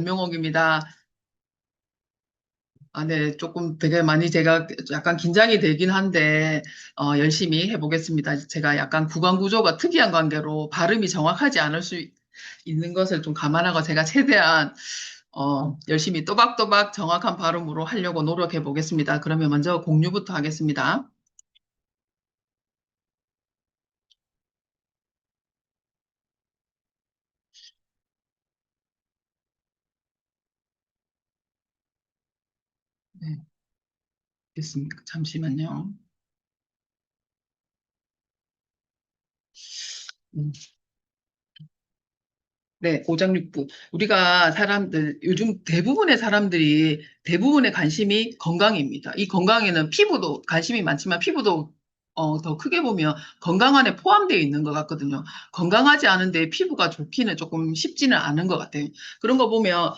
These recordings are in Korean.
명옥입니다. 네, 조금 되게 많이 제가 약간 긴장이 되긴 한데, 열심히 해보겠습니다. 제가 약간 구강 구조가 특이한 관계로 발음이 정확하지 않을 수 있는 것을 좀 감안하고 제가 최대한, 열심히 또박또박 정확한 발음으로 하려고 노력해 보겠습니다. 그러면 먼저 공유부터 하겠습니다. 네, 됐습니다. 잠시만요. 음. 네, 오장육부. 우리가 요즘 대부분의 사람들이, 대부분의 관심이 건강입니다. 이 건강에는 피부도 관심이 많지만 피부도 더 크게 보면 건강 안에 포함되어 있는 것 같거든요. 건강하지 않은데 피부가 좋기는 조금 쉽지는 않은 것 같아요. 그런 거 보면,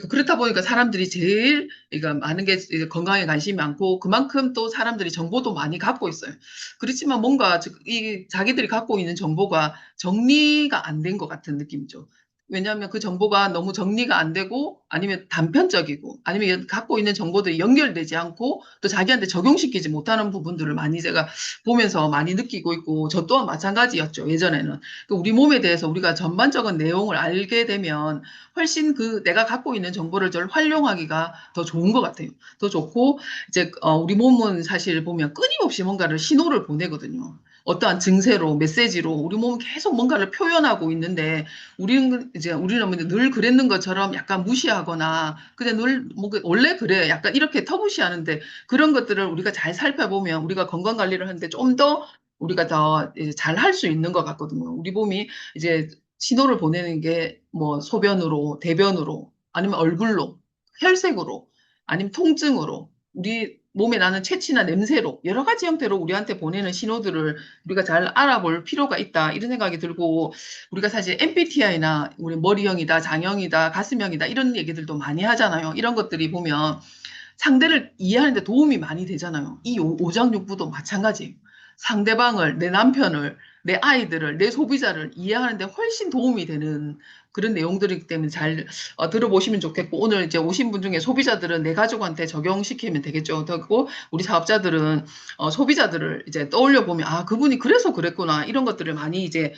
그렇다 보니까 사람들이 제일, 그러니까 많은 게 이제 건강에 관심이 많고, 그만큼 또 사람들이 정보도 많이 갖고 있어요. 그렇지만 뭔가 이 자기들이 갖고 있는 정보가 정리가 안 된 것 같은 느낌이죠. 왜냐하면 그 정보가 너무 정리가 안 되고 아니면 단편적이고 아니면 갖고 있는 정보들이 연결되지 않고 또 자기한테 적용시키지 못하는 부분들을 많이 제가 보면서 많이 느끼고 있고 저 또한 마찬가지였죠. 예전에는. 우리 몸에 대해서 우리가 전반적인 내용을 알게 되면 훨씬 그 내가 갖고 있는 정보를 잘 활용하기가 더 좋은 것 같아요. 더 좋고 이제 우리 몸은 사실 보면 끊임없이 뭔가를 신호를 보내거든요. 어떠한 증세로 메시지로 우리 몸은 계속 뭔가를 표현하고 있는데 우리는 늘 그랬는 것처럼 약간 무시하거나, 그냥 원래 그래. 약간 이렇게 터무시하는데, 그런 것들을 우리가 잘 살펴보면, 우리가 건강 관리를 하는데 좀 더 우리가 더 잘 할 수 있는 것 같거든요. 우리 몸이 이제 신호를 보내는 게 뭐 소변으로, 대변으로, 아니면 얼굴로, 혈색으로, 아니면 통증으로, 우리 몸에 나는 체취나 냄새로, 여러 가지 형태로 우리한테 보내는 신호들을 우리가 잘 알아볼 필요가 있다. 이런 생각이 들고, 우리가 사실 MBTI나 우리 머리형이다, 장형이다, 가슴형이다 이런 얘기들도 많이 하잖아요. 이런 것들이 보면 상대를 이해하는 데 도움이 많이 되잖아요. 이 오장육부도 마찬가지예요. 상대방을, 내 남편을, 내 아이들을, 내 소비자를 이해하는 데 훨씬 도움이 되는 그런 내용들이기 때문에 잘 들어보시면 좋겠고, 오늘 이제 오신 분 중에 소비자들은 내 가족한테 적용시키면 되겠죠. 그리고 우리 사업자들은 소비자들을 이제 떠올려 보면, 아, 그분이 그래서 그랬구나. 이런 것들을 많이 이제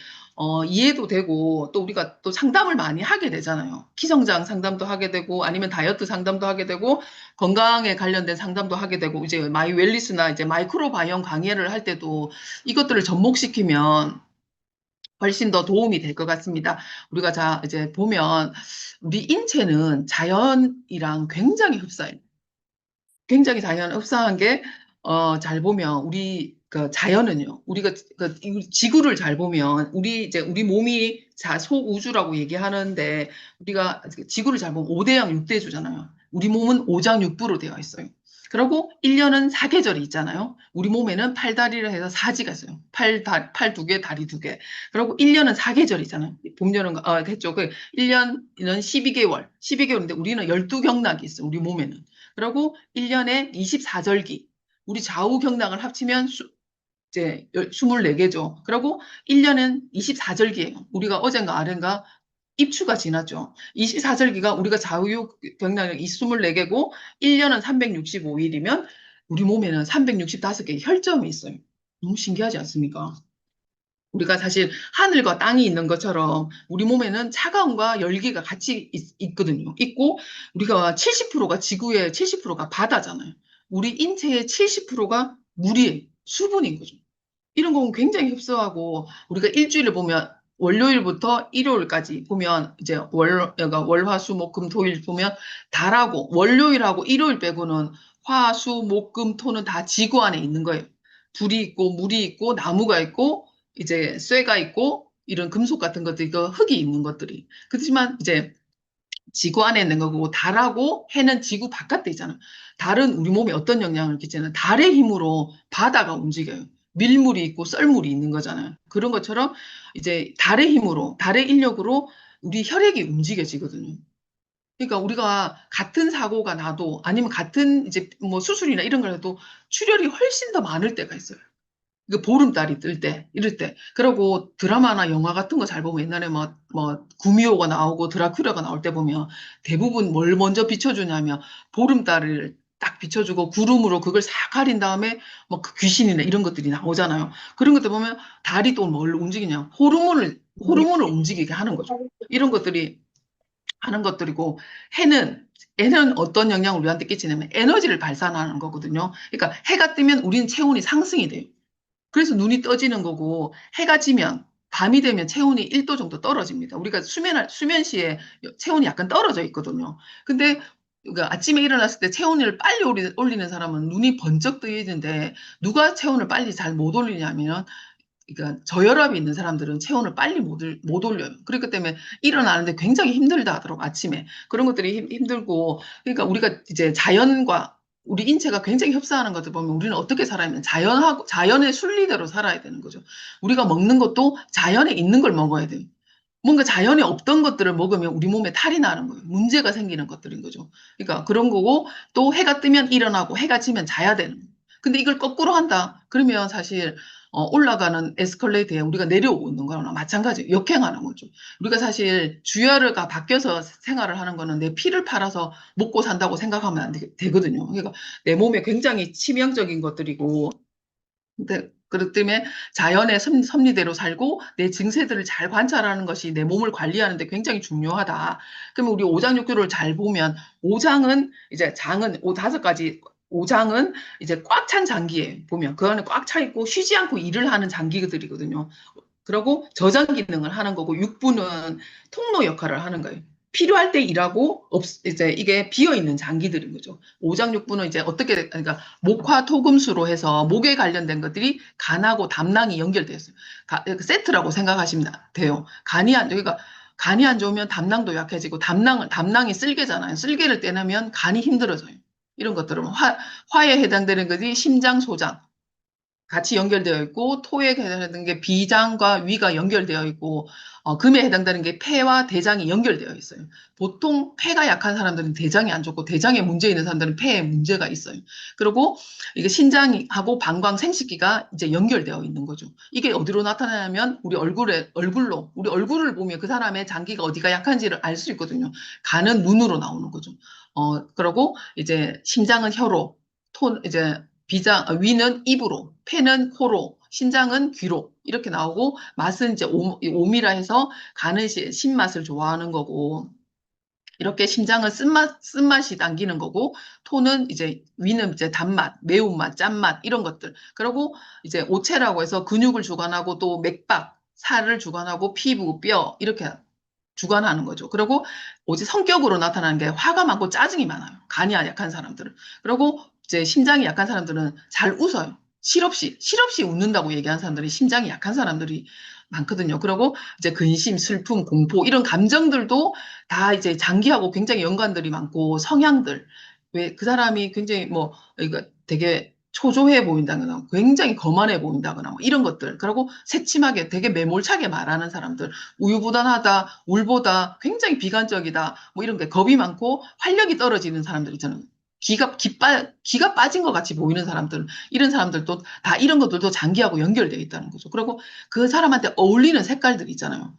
이해도 되고, 또 우리가 또 상담을 많이 하게 되잖아요. 키성장 상담도 하게 되고, 아니면 다이어트 상담도 하게 되고, 건강에 관련된 상담도 하게 되고, 이제 마이 웰리스나 이제 마이크로바이옴 강의를 할 때도 이것들을 접목시키면 훨씬 더 도움이 될 것 같습니다. 우리가 자, 이제 보면 우리 인체는 자연이랑 굉장히 흡사해요. 굉장히 자연 흡사한 게, 잘 보면 우리 그 자연은요, 우리가 이 지구를 잘 보면 우리 몸이 소우주라고 얘기하는데 우리가 지구를 잘 보면 5대양 6대주잖아요. 우리 몸은 오장육부로 되어 있어요. 그리고 1년은 사계절이 있잖아요. 우리 몸에는 팔다리를 해서 사지가 있어요. 팔 두 개, 다리 두 개. 그리고 1년은 사계절이잖아요. 봄, 여름, 됐죠. 1년은 12개월. 12개월인데 우리는 12경락이 있어요. 우리 몸에는. 그리고 1년에 24절기. 우리 좌우 경락을 합치면 이제 24개죠. 그리고 1년은 24절기예요. 우리가 어젠가 아젠가 입추가 지났죠. 24절기가 우리가 좌우 경락이 24개고 1년은 365일이면 우리 몸에는 365개의 혈점이 있어요. 너무 신기하지 않습니까? 우리가 사실 하늘과 땅이 있는 것처럼 우리 몸에는 차가움과 열기가 같이 있거든요. 있고 우리가 70%가 지구의 70%가 바다잖아요. 우리 인체의 70%가 물이 수분인 거죠. 이런 건 굉장히 흡사하고 우리가 일주일을 보면 월요일부터 일요일까지 보면 이제 그러니까 월, 화, 수, 목, 금, 토일 보면 달하고 월요일하고 일요일 빼고는 화, 수, 목, 금, 토는 다 지구 안에 있는 거예요. 불이 있고 물이 있고 나무가 있고 이제 쇠가 있고 이런 금속 같은 것들이 그 흙이 있는 것들이. 그렇지만 이제 지구 안에 있는 거고 달하고 해는 지구 바깥에 있잖아. 달은 우리 몸에 어떤 영향을 끼치는 달의 힘으로 바다가 움직여요. 밀물이 있고 썰물이 있는 거잖아요. 그런 것처럼 이제 달의 힘으로 달의 인력으로 우리 혈액이 움직여지거든요. 그러니까 우리가 같은 사고가 나도 아니면 같은 이제 뭐 수술이나 이런 걸 해도 출혈이 훨씬 더 많을 때가 있어요. 그 보름달이 뜰 때, 이럴 때. 그리고 드라마나 영화 같은 거 잘 보면 옛날에 구미호가 나오고 드라큘라가 나올 때 보면 대부분 뭘 먼저 비춰주냐면 보름달을 딱 비춰주고 구름으로 그걸 싹 가린 다음에 그 귀신이나 이런 것들이 나오잖아요. 그런 것들 보면 달이 또 뭘 움직이냐. 호르몬을 움직이게 하는 거죠. 이런 것들이 하는 것들이고 해는 어떤 영향을 우리한테 끼치냐면 에너지를 발산하는 거거든요. 그러니까 해가 뜨면 우리는 체온이 상승이 돼요. 그래서 눈이 떠지는 거고 해가 지면 밤이 되면 체온이 1도 정도 떨어집니다. 우리가 수면 시에 체온이 약간 떨어져 있거든요. 근데 그러니까 아침에 일어났을 때 체온을 빨리 올리는 사람은 눈이 번쩍 뜨이는데 누가 체온을 빨리 잘 못 올리냐면 그러니까 저혈압이 있는 사람들은 체온을 빨리 못 올려요. 그렇기 때문에 일어나는데 굉장히 힘들다 하더라고, 아침에. 그런 것들이 힘들고, 그러니까 우리가 이제 자연과 우리 인체가 굉장히 흡사하는 것들 보면 우리는 어떻게 살아야 하면 자연의 순리대로 살아야 되는 거죠. 우리가 먹는 것도 자연에 있는 걸 먹어야 돼요. 뭔가 자연에 없던 것들을 먹으면 우리 몸에 탈이 나는 거예요. 문제가 생기는 것들인 거죠. 그러니까 그런 거고 또 해가 뜨면 일어나고 해가 지면 자야 되는 거예요. 근데 이걸 거꾸로 한다. 그러면 사실 올라가는 에스컬레이터에 우리가 내려오고 있는 거랑 마찬가지예요. 역행하는 거죠. 우리가 사실 주열가 바뀌어서 생활을 하는 거는 내 피를 팔아서 먹고 산다고 생각하면 안 되거든요. 그러니까 내 몸에 굉장히 치명적인 것들이고 근데 그렇기 때문에 자연의 섭리대로 살고 내 증세들을 잘 관찰하는 것이 내 몸을 관리하는 데 굉장히 중요하다. 그러면 우리 오장육교를 잘 보면 오장은 이제 장은 5가지 오장은 이제 꽉 찬 장기에 보면 그 안에 꽉 차 있고 쉬지 않고 일을 하는 장기들이거든요. 그리고 저장 기능을 하는 거고 육부는 통로 역할을 하는 거예요. 필요할 때 일하고 이제 이게 비어 있는 장기들인 거죠. 오장육부는 이제 어떻게 그러니까 목화 토금수로 해서 목에 관련된 것들이 간하고 담낭이 연결되어 있어요. 세트라고 생각하시면 돼요. 그러니까 간이 안 좋으면 담낭도 약해지고 담낭이 쓸개잖아요. 쓸개를 떼내면 간이 힘들어져요. 이런 것들은 화에 해당되는 것이 심장, 소장, 같이 연결되어 있고 토에 해당되는 게 비장과 위가 연결되어 있고 금에 해당되는 게 폐와 대장이 연결되어 있어요. 보통 폐가 약한 사람들은 대장이 안 좋고 대장에 문제 있는 사람들은 폐에 문제가 있어요. 그리고 이게 신장하고 방광 생식기가 이제 연결되어 있는 거죠. 이게 어디로 나타나냐면 우리 얼굴을 보면 그 사람의 장기가 어디가 약한지를 알 수 있거든요. 간은 눈으로 나오는 거죠. 그리고 이제 심장은 혀로, 이제 위는 입으로, 폐는 코로, 신장은 귀로 이렇게 나오고 맛은 이제 오미라 해서 간은 신맛을 좋아하는 거고 이렇게 심장은 쓴맛이 당기는 거고 토는 이제 위는 이제 단맛, 매운맛, 짠맛 이런 것들. 그리고 이제 오체라고 해서 근육을 주관하고 또 맥박, 살을 주관하고 피부, 뼈 이렇게 주관하는 거죠. 그리고 오직 성격으로 나타나는 게 화가 많고 짜증이 많아요. 간이 약한 사람들은. 그리고 이제 심장이 약한 사람들은 잘 웃어요. 실없이 웃는다고 얘기하는 사람들이 심장이 약한 사람들이 많거든요. 그리고 이제 근심, 슬픔, 공포 이런 감정들도 다 이제 장기하고 굉장히 연관들이 많고 성향들. 왜 그 사람이 굉장히 이거 되게 초조해 보인다거나 굉장히 거만해 보인다거나 이런 것들. 그리고 새침하게 되게 매몰차게 말하는 사람들. 우유부단하다, 울보다, 굉장히 비관적이다, 이런 게 겁이 많고 활력이 떨어지는 사람들 있잖아요. 기가 빠진 것 같이 보이는 사람들, 이런 사람들도 다 이런 것들도 장기하고 연결되어 있다는 거죠. 그리고 그 사람한테 어울리는 색깔들 있잖아요.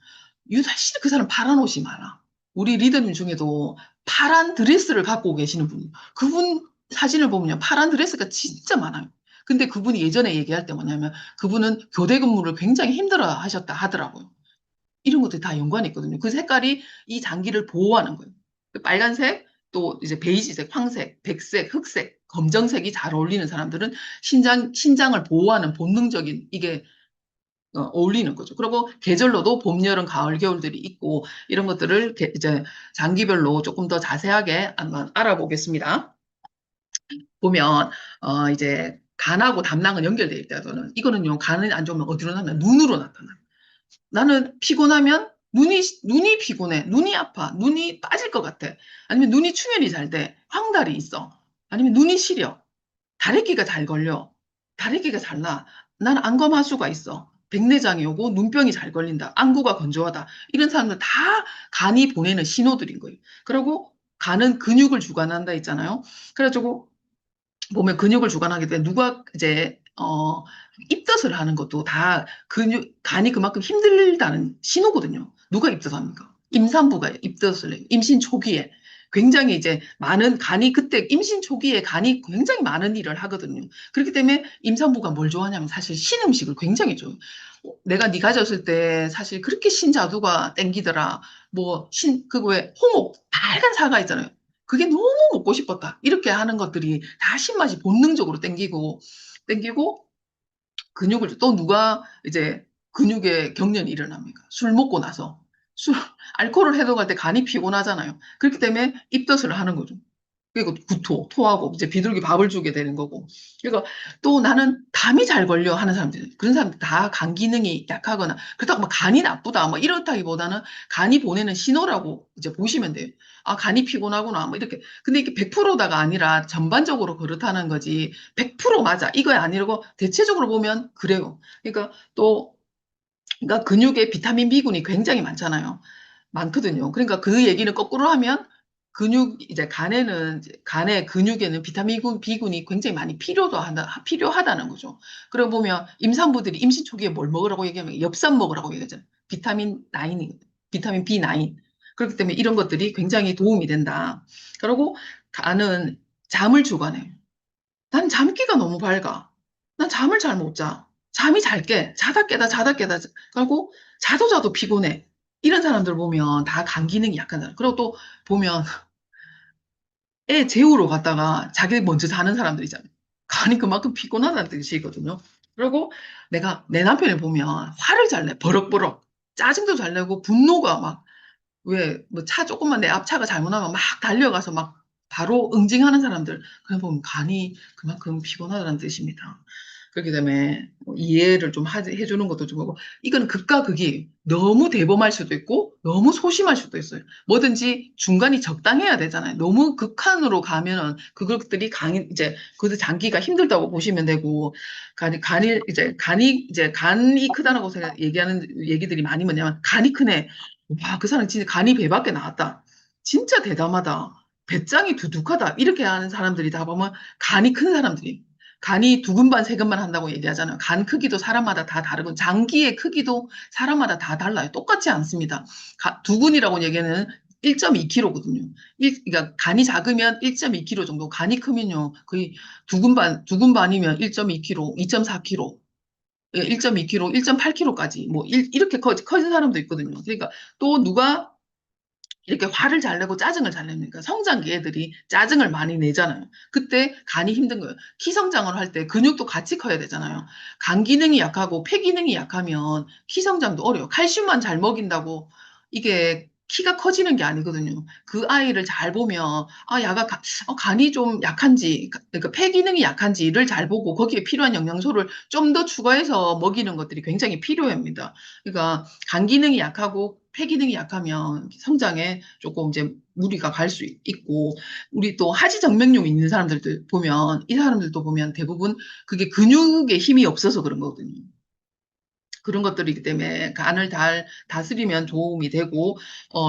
사실 그 사람 파란 옷이 많아. 우리 리더님 중에도 파란 드레스를 갖고 계시는 분이, 그분 사진을 보면 파란 드레스가 진짜 많아요. 근데 그분이 예전에 얘기할 때 뭐냐면 그분은 교대 근무를 굉장히 힘들어 하셨다 하더라고요. 이런 것들이 다 연관이 있거든요. 그 색깔이 이 장기를 보호하는 거예요. 그 빨간색, 또 이제 베이지색, 황색, 백색, 흑색, 검정색이 잘 어울리는 사람들은 신장을 보호하는 본능적인 이게 어울리는 거죠. 그리고 계절로도 봄, 여름, 가을, 겨울들이 있고 이런 것들을 이제 장기별로 조금 더 자세하게 한번 알아보겠습니다. 보면 이제 간하고 담낭은 연결되어 있다. 이거는요. 간이 안 좋으면 어디로 나타나? 눈으로 나타나요. 나는 피곤하면 눈이 피곤해. 눈이 아파. 눈이 빠질 것 같아. 아니면 눈이 충혈이 잘 돼. 황달이 있어. 아니면 눈이 시려. 다래끼가 잘 걸려. 다래끼가 잘 나. 난 안검하수가 있어. 백내장이 오고 눈병이 잘 걸린다. 안구가 건조하다. 이런 사람들 다 간이 보내는 신호들인 거예요. 그리고 간은 근육을 주관한다 했잖아요. 그래가지고 보면 근육을 주관하게 돼. 누가 이제 어, 입덧을 하는 것도 다 간이 그만큼 힘들다는 신호거든요. 누가 입덧합니까? 임산부가 입덧을 해요. 임신 초기에. 굉장히 이제 많은 간이 그때 임신 초기에 간이 굉장히 많은 일을 하거든요. 그렇기 때문에 임산부가 뭘 좋아하냐면 사실 신음식을 굉장히 좋아해요. 내가 네 가졌을 때 사실 그렇게 신자두가 땡기더라. 뭐 그 왜 홍옥 빨간 사과 있잖아요. 그게 너무 먹고 싶었다. 이렇게 하는 것들이 다 신맛이 본능적으로 땡기고 근육을 또 누가 이제 근육에 경련이 일어납니까? 술 먹고 나서 술 알코올을 해독할 때 간이 피곤하잖아요. 그렇기 때문에 입덧을 하는 거죠. 그리고 토하고 이제 비둘기 밥을 주게 되는 거고. 그러니까 또 나는 담이 잘 걸려 하는 사람들, 그런 사람들 다 간 기능이 약하거나 그렇다고 막 간이 나쁘다 뭐 이렇다기보다는 간이 보내는 신호라고 이제 보시면 돼요. 아, 간이 피곤하구나 뭐 이렇게. 근데 이게 100%다가 아니라 전반적으로 그렇다는 거지. 100% 맞아 이거야 아니라고 대체적으로 보면 그래요. 그러니까 또 그러니까 근육에 비타민 B군이 굉장히 많잖아요. 많거든요. 그러니까 그 얘기는 거꾸로 하면 이제 간의 근육에는 비타민 B군이 굉장히 많이 필요하다는 거죠. 그러고 보면 임산부들이 임신 초기에 뭘 먹으라고 얘기하면 엽산 먹으라고 얘기하잖아요. 비타민 B9. 그렇기 때문에 이런 것들이 굉장히 도움이 된다. 그리고 간은 잠을 주관해요. 난 잠기가 너무 밝아. 난 잠을 잘 못 자. 잠이 잘 깨. 자다 깨다, 자다 깨다. 그리고 자도 피곤해. 이런 사람들 보면 다 간 기능이 약한 사람. 그리고 또 보면 애 재우러 갔다가 자기 먼저 자는 사람들 있잖아요. 간이 그만큼 피곤하다는 뜻이거든요. 그리고 내가 내 남편을 보면 화를 잘 내. 버럭버럭. 짜증도 잘 내고 분노가 막 왜, 뭐 차 조금만 내 앞차가 잘못하면 막 달려가서 막 바로 응징하는 사람들. 그냥 보면 간이 그만큼 피곤하다는 뜻입니다. 그렇기 때문에 뭐 이해를 좀 해주는 것도 좀 하고, 이건 극과 극이 너무 대범할 수도 있고, 너무 소심할 수도 있어요. 뭐든지 중간이 적당해야 되잖아요. 너무 극한으로 가면은 그것들이 이제, 그 장기가 힘들다고 보시면 되고, 간이 크다라고 얘기하는 얘기들이 많이 뭐냐면, 간이 크네. 와, 그 사람 진짜 간이 배 밖에 나왔다. 진짜 대담하다. 배짱이 두둑하다. 이렇게 하는 사람들이 다 보면 간이 큰 사람들이. 간이 두근반 세근반 한다고 얘기하잖아요. 간 크기도 사람마다 다 다르고 장기의 크기도 사람마다 다 달라요. 똑같지 않습니다. 두근이라고 얘기하는 1.2kg거든요. 그러니까 간이 작으면 1.2kg 정도, 간이 크면요 거의 두근반이면 1.2kg, 2.4kg, 1.2kg, 1.8kg까지 뭐 이렇게 커진 사람도 있거든요. 그러니까 또 누가 이렇게 화를 잘 내고 짜증을 잘 냅니까? 성장기 애들이 짜증을 많이 내잖아요. 그때 간이 힘든 거예요. 키 성장을 할 때 근육도 같이 커야 되잖아요. 간 기능이 약하고 폐 기능이 약하면 키 성장도 어려워요. 칼슘만 잘 먹인다고 이게 키가 커지는 게 아니거든요. 그 아이를 잘 보면 아, 간이 좀 약한지, 그러니까 폐 기능이 약한지를 잘 보고 거기에 필요한 영양소를 좀 더 추가해서 먹이는 것들이 굉장히 필요합니다. 그러니까 간 기능이 약하고 폐 기능이 약하면 성장에 조금 이제 무리가 갈 수 있고, 우리 또 하지정맥류 있는 사람들도 보면, 이 사람들도 보면 대부분 그게 근육에 힘이 없어서 그런 거거든요. 그런 것들이기 때문에 간을 다스리면 도움이 되고,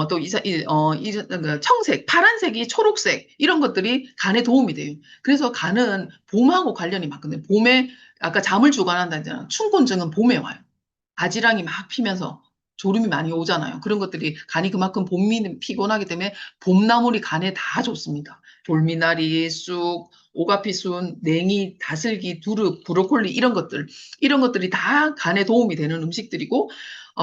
또 그 청색, 파란색이 초록색, 이런 것들이 간에 도움이 돼요. 그래서 간은 봄하고 관련이 많거든요. 봄에, 아까 잠을 주관한다 했잖아요. 춘곤증은 봄에 와요. 바지랑이 막 피면서 졸음이 많이 오잖아요. 그런 것들이 간이 그만큼 봄이 피곤하기 때문에 봄나물이 간에 다 좋습니다. 돌미나리, 쑥, 오가피순, 냉이, 다슬기, 두릅, 브로콜리 이런 것들이 다 간에 도움이 되는 음식들이고,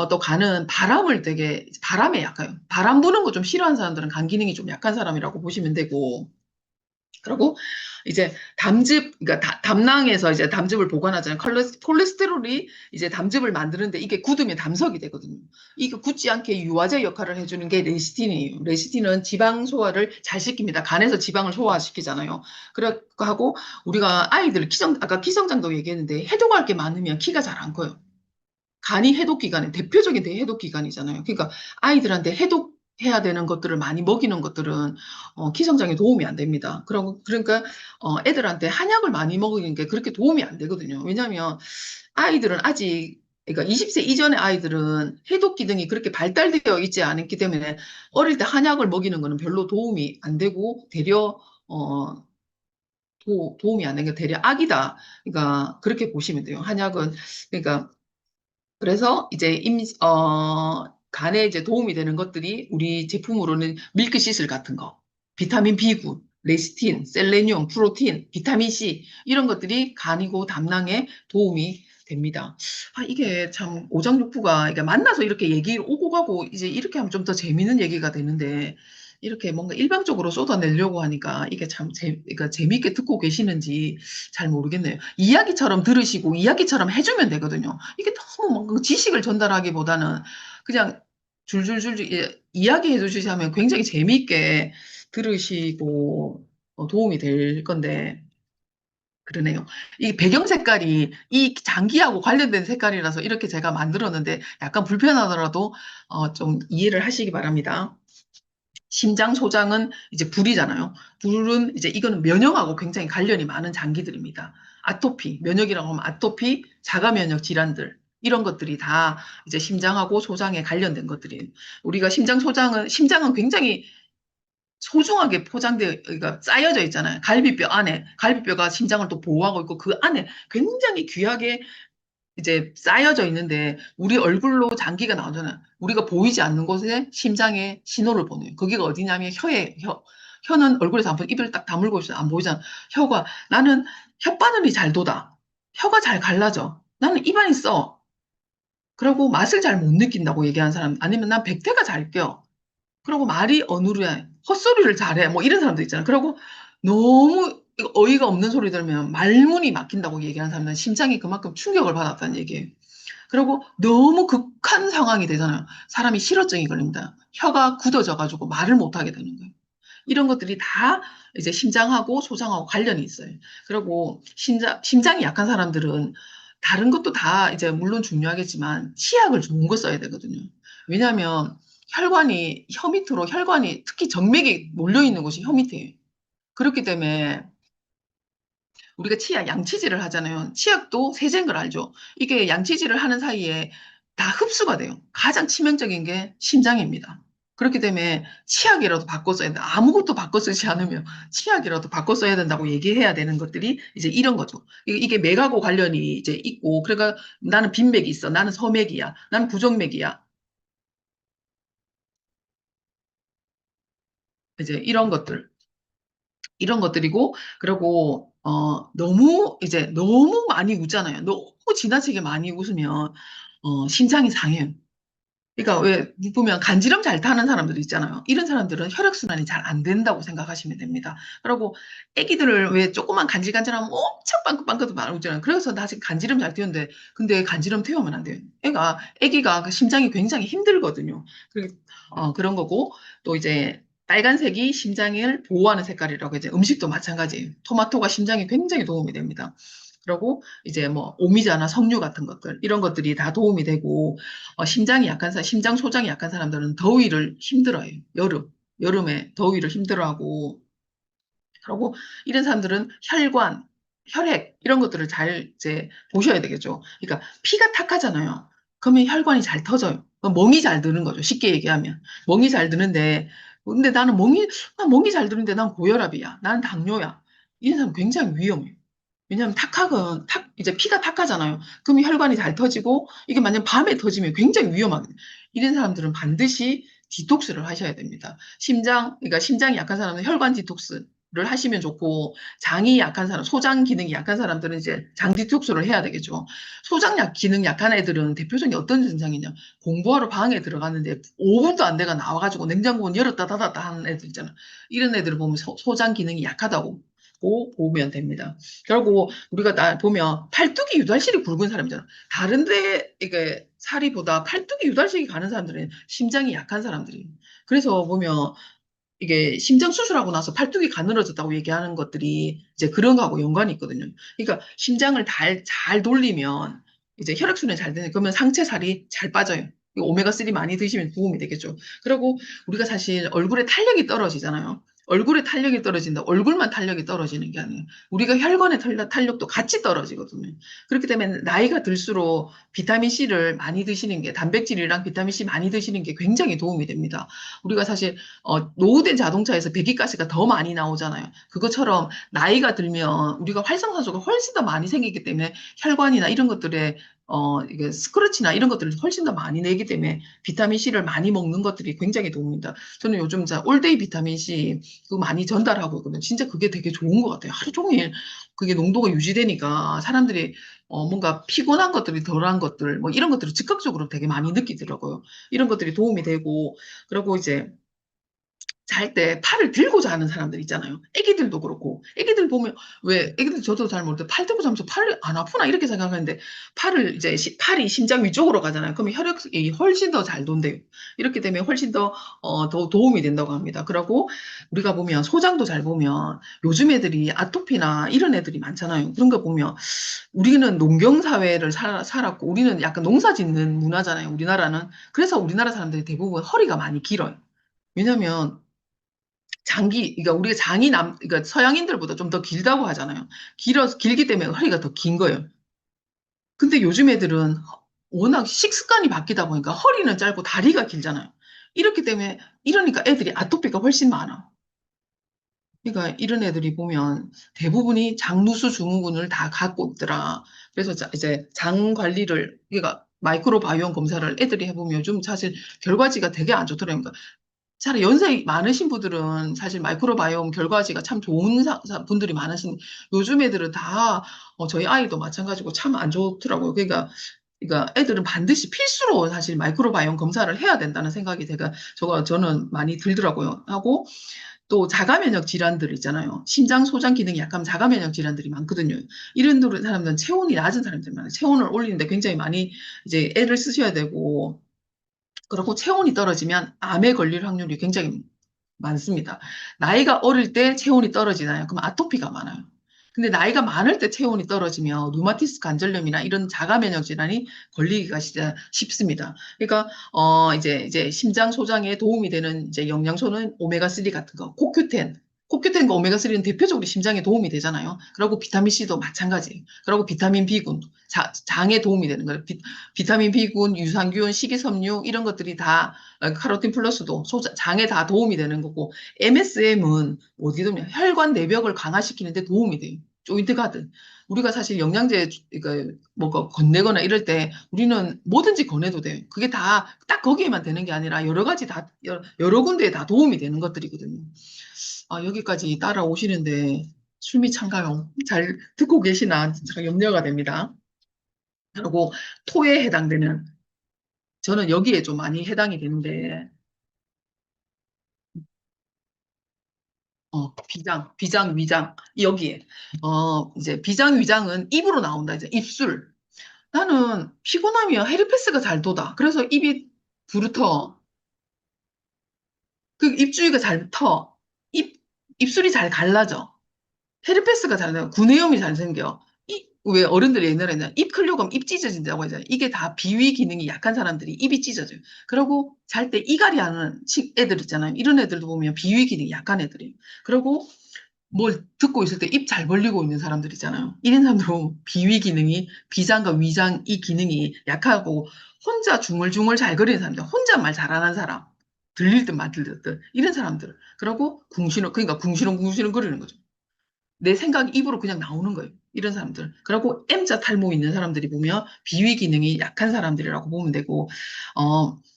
또 간은 바람에 약해요. 바람 부는 거 좀 싫어하는 사람들은 간 기능이 좀 약한 사람이라고 보시면 되고, 그리고 이제 그러니까 담낭에서 이제 담즙을 보관하잖아요. 콜레스테롤이 이제 담즙을 만드는데 이게 굳으면 담석이 되거든요. 이게 굳지 않게 유화제 역할을 해주는 게 레시틴이에요. 레시틴은 지방 소화를 잘 시킵니다. 간에서 지방을 소화시키잖아요. 그래 하고 우리가 아까 키성장도 얘기했는데 해독할 게 많으면 키가 잘 안 커요. 간이 대표적인 대해독 기관이잖아요. 그러니까 아이들한테 해독해야 되는 것들을 많이 먹이는 것들은 키 성장에 도움이 안 됩니다. 그러니까 애들한테 한약을 많이 먹이는 게 그렇게 도움이 안 되거든요. 왜냐하면 아이들은 아직 그러니까 20세 이전의 아이들은 해독 기능이 그렇게 발달되어 있지 않기 때문에 어릴 때 한약을 먹이는 거는 별로 도움이 안 되고 되려 도움이 안 되는 게 대려 악이다. 그러니까 그렇게 보시면 돼요. 한약은 그러니까 그래서 이제 간에 이제 도움이 되는 것들이 우리 제품으로는 밀크시슬 같은 거, 비타민 B군, 레시틴, 셀레늄, 프로틴, 비타민 C 이런 것들이 간이고 담낭에 도움이 됩니다. 아, 이게 참 오장육부가 이게 만나서 이렇게 얘기 오고 가고 이제 이렇게 하면 좀 더 재밌는 얘기가 되는데 이렇게 뭔가 일방적으로 쏟아내려고 하니까 이게 참 그러니까 재밌게 듣고 계시는지 잘 모르겠네요. 이야기처럼 들으시고 이야기처럼 해주면 되거든요. 이게 너무 뭔가 지식을 전달하기보다는 그냥 줄줄줄 이야기해 주시면 굉장히 재미있게 들으시고 도움이 될 건데 그러네요. 이 배경 색깔이 이 장기하고 관련된 색깔이라서 이렇게 제가 만들었는데 약간 불편하더라도 좀 이해를 하시기 바랍니다. 심장, 소장은 이제 불이잖아요. 불은 이제 이거는 면역하고 굉장히 관련이 많은 장기들입니다. 아토피, 면역이라고 하면 아토피, 자가 면역 질환들. 이런 것들이 다 이제 심장하고 소장에 관련된 것들이에요. 우리가 심장은 굉장히 소중하게 포장되어, 그러니까 쌓여져 있잖아요. 갈비뼈 안에, 갈비뼈가 심장을 또 보호하고 있고 그 안에 굉장히 귀하게 이제 쌓여져 있는데 우리 얼굴로 장기가 나오잖아요. 우리가 보이지 않는 곳에 심장에 신호를 보내요. 거기가 어디냐면 혀는 얼굴에서 한번 입을 딱 다물고 있어요. 안 보이잖아. 나는 혓바늘이 잘 돋아. 혀가 잘 갈라져. 나는 입안이 써. 그리고 맛을 잘 못 느낀다고 얘기하는 사람, 아니면 난 백태가 잘 껴. 그리고 말이 어눌해. 헛소리를 잘해. 뭐 이런 사람도 있잖아. 그리고 너무 어이가 없는 소리 들으면 말문이 막힌다고 얘기하는 사람은 심장이 그만큼 충격을 받았다는 얘기예요. 그리고 너무 극한 상황이 되잖아요. 사람이 실어증이 걸립니다. 혀가 굳어져가지고 말을 못하게 되는 거예요. 이런 것들이 다 이제 심장하고 소장하고 관련이 있어요. 그리고 심장이 약한 사람들은 다른 것도 다 이제 물론 중요하겠지만 치약을 좋은 거 써야 되거든요. 왜냐하면 혀 밑으로 혈관이 특히 정맥이 몰려 있는 곳이 혀 밑이에요. 그렇기 때문에 우리가 양치질을 하잖아요. 치약도 세제인 걸 알죠? 이게 양치질을 하는 사이에 다 흡수가 돼요. 가장 치명적인 게 심장입니다. 그렇기 때문에 치약이라도 바꿔 써야 돼. 아무것도 바꿔 쓰지 않으면 치약이라도 바꿔 써야 된다고 얘기해야 되는 것들이 이제 이런 거죠. 이게 맥하고 관련이 이제 있고, 그러니까 나는 빈맥이 있어. 나는 서맥이야. 나는 부정맥이야. 이제 이런 것들이고, 그리고, 너무 많이 웃잖아요. 너무 지나치게 많이 웃으면, 심장이 상해요. 그러니까 왜, 보면 간지럼 잘 타는 사람들 있잖아요. 이런 사람들은 혈액순환이 잘 안 된다고 생각하시면 됩니다. 그리고 애기들을 왜 조그만 간질간질하면 엄청 빵긋빵긋 말고 있잖아요. 그래서 나 지금 간지럼 잘 튀는데, 근데 간지럼 태우면 안 돼요. 애기가 그 심장이 굉장히 힘들거든요. 그런 거고, 또 이제 빨간색이 심장을 보호하는 색깔이라고 이제 음식도 마찬가지예요. 토마토가 심장에 굉장히 도움이 됩니다. 그리고 이제 뭐 오미자나 석류 같은 것들 이런 것들이 다 도움이 되고 심장 소장이 약한 사람들은 더위를 힘들어해요. 여름에 더위를 힘들어하고 그리고 이런 사람들은 혈액 이런 것들을 잘 이제 보셔야 되겠죠. 그러니까 피가 탁하잖아요. 그러면 혈관이 잘 터져요. 그럼 멍이 잘 드는 거죠. 쉽게 얘기하면 멍이 잘 드는데 근데 난 멍이 잘 드는데 난 고혈압이야. 나는 당뇨야. 이런 사람 굉장히 위험해요. 왜냐하면 이제 피가 탁하잖아요. 그럼 혈관이 잘 터지고, 이게 만약 밤에 터지면 굉장히 위험하거든요. 이런 사람들은 반드시 디톡스를 하셔야 됩니다. 그러니까 심장이 약한 사람은 혈관 디톡스를 하시면 좋고, 장이 약한 사람, 소장 기능이 약한 사람들은 이제 장 디톡스를 해야 되겠죠. 기능 약한 애들은 대표적인 어떤 증상이냐. 공부하러 방에 들어갔는데 5분도 안 돼가 나와가지고 냉장고 문 열었다 닫았다 하는 애들 있잖아. 이런 애들을 보면 소장 기능이 약하다고 보면 됩니다. 결국 우리가 보면 팔뚝이 유달실이 굵은 사람이잖아. 다른데 이게 살이보다 팔뚝이 유달실이 가는 사람들은 심장이 약한 사람들이에요. 그래서 보면 이게 심장 수술하고 나서 팔뚝이 가늘어졌다고 얘기하는 것들이 이제 그런 거하고 연관이 있거든요. 그러니까 심장을 잘 돌리면 이제 혈액순환이 잘 되는 그러면 상체 살이 잘 빠져요. 오메가3 많이 드시면 도움이 되겠죠. 그리고 우리가 사실 얼굴에 탄력이 떨어지잖아요. 얼굴에 탄력이 떨어진다. 얼굴만 탄력이 떨어지는 게 아니에요. 우리가 혈관의 탄력도 같이 떨어지거든요. 그렇기 때문에 나이가 들수록 비타민 C를 많이 드시는 게, 단백질이랑 비타민 C 많이 드시는 게 굉장히 도움이 됩니다. 우리가 사실 노후된 자동차에서 배기가스가 더 많이 나오잖아요. 그것처럼 나이가 들면 우리가 활성산소가 훨씬 더 많이 생기기 때문에 혈관이나 이런 것들에 이게 스크래치나 이런 것들을 훨씬 더 많이 내기 때문에 비타민 C를 많이 먹는 것들이 굉장히 도움입니다. 저는 요즘 올데이 비타민 C 그거 많이 전달하고 있거든요. 진짜 그게 되게 좋은 것 같아요. 하루 종일 그게 농도가 유지되니까 사람들이 뭔가 피곤한 것들이 덜한 것들, 뭐 이런 것들을 즉각적으로 되게 많이 느끼더라고요. 이런 것들이 도움이 되고, 그리고 이제 잘 때 팔을 들고 자는 사람들 있잖아요. 애기들도 그렇고, 애기들 보면, 왜, 애기들 저도 잘 모르는데, 팔 들고 자면서 팔이 안 아프나? 이렇게 생각하는데, 팔을 이제, 팔이 심장 위쪽으로 가잖아요. 그러면 혈액이 훨씬 더 잘 돈대요. 이렇게 되면 훨씬 더 도움이 된다고 합니다. 그리고 우리가 보면, 소장도 잘 보면, 요즘 애들이 아토피나 이런 애들이 많잖아요. 그런 거 보면, 우리는 농경사회를 살았고, 우리는 약간 농사 짓는 문화잖아요. 우리나라는. 그래서 우리나라 사람들이 대부분 허리가 많이 길어요. 왜냐면, 그러니까 우리가 그러니까 서양인들보다 좀 더 길다고 하잖아요. 길기 때문에 허리가 더 긴 거예요. 근데 요즘 애들은 워낙 식습관이 바뀌다 보니까 허리는 짧고 다리가 길잖아요. 이렇기 때문에, 이러니까 애들이 아토피가 훨씬 많아. 그러니까 이런 애들이 보면 대부분이 장누수 증후군을 다 갖고 있더라. 그래서 이제 장 관리를, 그러니까 마이크로바이옴 검사를 애들이 해보면 요즘 사실 결과지가 되게 안 좋더라고요. 그러니까 잘 연세 많으신 분들은 사실 마이크로바이옴 결과지가 참 좋은 분들이 많으신, 요즘 애들은 다 저희 아이도 마찬가지고 참 안 좋더라고요. 그러니까 애들은 반드시 필수로 사실 마이크로바이옴 검사를 해야 된다는 생각이 저는 많이 들더라고요. 하고 또 자가면역 질환들 있잖아요. 심장, 소장 기능이 약하면 자가면역 질환들이 많거든요. 이런 사람들은 체온이 낮은 사람들 많아요. 체온을 올리는데 굉장히 많이 이제 애를 쓰셔야 되고, 그리고 체온이 떨어지면 암에 걸릴 확률이 굉장히 많습니다. 나이가 어릴 때 체온이 떨어지나요? 그럼 아토피가 많아요. 근데 나이가 많을 때 체온이 떨어지면 루마티스 관절염이나 이런 자가 면역 질환이 걸리기가 진짜 쉽습니다. 그러니까 이제 심장 소장에 도움이 되는 이제 영양소는 오메가3 같은 거, 코큐텐과 오메가3는 대표적으로 심장에 도움이 되잖아요. 그리고 비타민 C도 마찬가지예요. 그리고 비타민 B군, 장에 도움이 되는 거예요. 비타민 B군, 유산균, 식이섬유 이런 것들이 다 카로틴 플러스도 장에 다 도움이 되는 거고, MSM은 어디든 혈관 내벽을 강화시키는데 도움이 돼요. 조인트 가든. 우리가 사실 영양제 그러니까 뭐가 건네거나 이럴 때 우리는 뭐든지 권해도 돼요. 그게 다 딱 거기에만 되는 게 아니라 여러 가지 여러 군데에 다 도움이 되는 것들이거든요. 여기까지 따라오시는데 숨이 찬가요? 잘 듣고 계시나? 제가 염려가 됩니다. 그리고 토에 해당되는, 저는 여기에 좀 많이 해당이 되는데, 비장, 위장, 여기에. 이제 비장, 위장은 입으로 나온다. 이제 입술. 나는 피곤하면 헤르페스가 잘 돋아. 그래서 입이 부르터. 그 입주위가 잘 터. 입술이 잘 갈라져. 헤르페스가 잘 나요. 구내염이 잘 생겨. 왜 어른들이 옛날에는 입 클려고 하면 입 찢어진다고 하잖아요. 이게 다 비위 기능이 약한 사람들이 입이 찢어져요. 그리고 잘 때 이갈이 하는 애들 있잖아요. 이런 애들도 보면 비위 기능이 약한 애들이에요. 그리고 뭘 듣고 있을 때 입 잘 벌리고 있는 사람들 있잖아요. 이런 사람들은 비위 기능이, 비장과 위장 이 기능이 약하고 혼자 중얼중얼 잘 거리는 사람들, 혼자 말 잘하는 사람, 들릴 듯 말 들릴 듯 이런 사람들. 그리고 그러니까 궁시렁궁시렁 거리는 거죠. 내 생각이 입으로 그냥 나오는 거예요. 이런 사람들. 그리고 M자 탈모 있는 사람들이 보면 비위 기능이 약한 사람들이라고 보면 되고,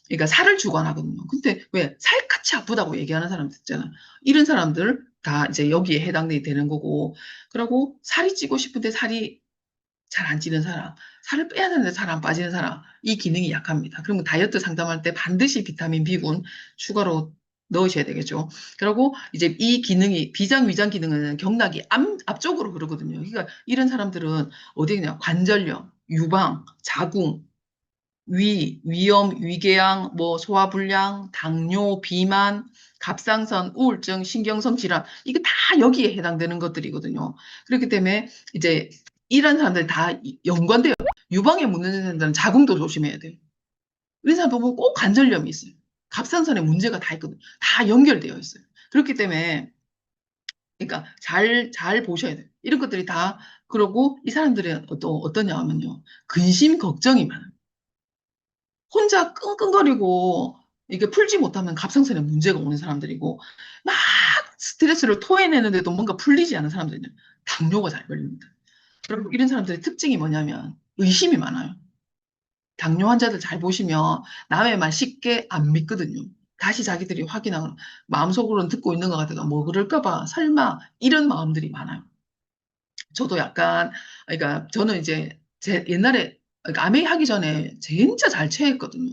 그러니까 살을 주관하거든요. 근데 왜 살갗이 아프다고 얘기하는 사람들 있잖아. 이런 사람들 다 이제 여기에 해당이 되는 거고, 그리고 살이 찌고 싶은데 살이 잘 안 찌는 사람, 살을 빼야 되는데 잘 안 빠지는 사람, 이 기능이 약합니다. 그러면 다이어트 상담할 때 반드시 비타민 B군 추가로 넣으셔야 되겠죠. 그리고 이제 이 기능이, 비장, 위장 기능은 경락이 앞쪽으로 그러거든요. 그러니까 이런 사람들은 어디 그냥 관절염, 유방, 자궁, 위염, 위궤양, 뭐 소화불량, 당뇨, 비만, 갑상선, 우울증, 신경성 질환, 이거 다 여기에 해당되는 것들이거든요. 그렇기 때문에 이제 이런 사람들 다 연관돼요. 유방에 묻는 사람들은 자궁도 조심해야 돼요. 이런 사람 보면 꼭 관절염이 있어요. 갑상선에 문제가 다 있거든요. 다 연결되어 있어요. 그렇기 때문에 그러니까 잘 보셔야 돼요. 이런 것들이 다, 그러고 이 사람들이 또 어떠냐 하면요. 근심 걱정이 많아요. 혼자 끙끙거리고 이게 풀지 못하면 갑상선에 문제가 오는 사람들이고, 막 스트레스를 토해내는데도 뭔가 풀리지 않은 사람들은 당뇨가 잘 걸립니다. 그리고 이런 사람들의 특징이 뭐냐면 의심이 많아요. 당뇨 환자들 잘 보시면 남의 말 쉽게 안 믿거든요. 다시 자기들이 확인하고 마음속으로는 듣고 있는 것 같아도 뭐 그럴까 봐 설마 이런 마음들이 많아요. 저도 약간, 그러니까 저는 이제 제 옛날에, 그러니까 아메 하기 전에 진짜 잘 체했거든요.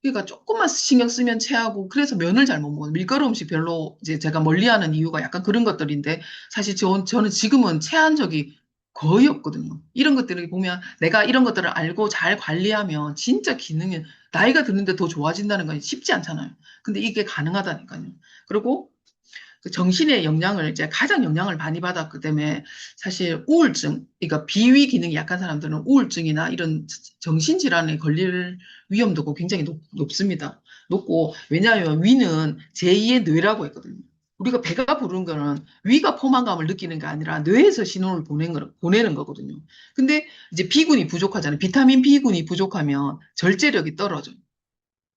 그러니까 조금만 신경 쓰면 체하고, 그래서 면을 잘 못 먹어요. 밀가루 음식 별로 이제 제가 멀리하는 이유가 약간 그런 것들인데, 사실 저는 지금은 체한 적이 거의 없거든요. 이런 것들을 보면 내가 이런 것들을 알고 잘 관리하면 진짜 기능이, 나이가 드는데 더 좋아진다는 건 쉽지 않잖아요. 근데 이게 가능하다니까요. 그리고 그 정신의 영향을 이제 가장 영향을 많이 받았기 때문에 사실 우울증, 그러니까 비위 기능이 약한 사람들은 우울증이나 이런 정신질환에 걸릴 위험도가 굉장히 높습니다. 높고, 왜냐하면 위는 제2의 뇌라고 했거든요. 우리가 배가 부른 거는 위가 포만감을 느끼는 게 아니라 뇌에서 신호를 보내는 거거든요. 근데 이제 B군이 부족하잖아요. 비타민 B군이 부족하면 절제력이 떨어져요.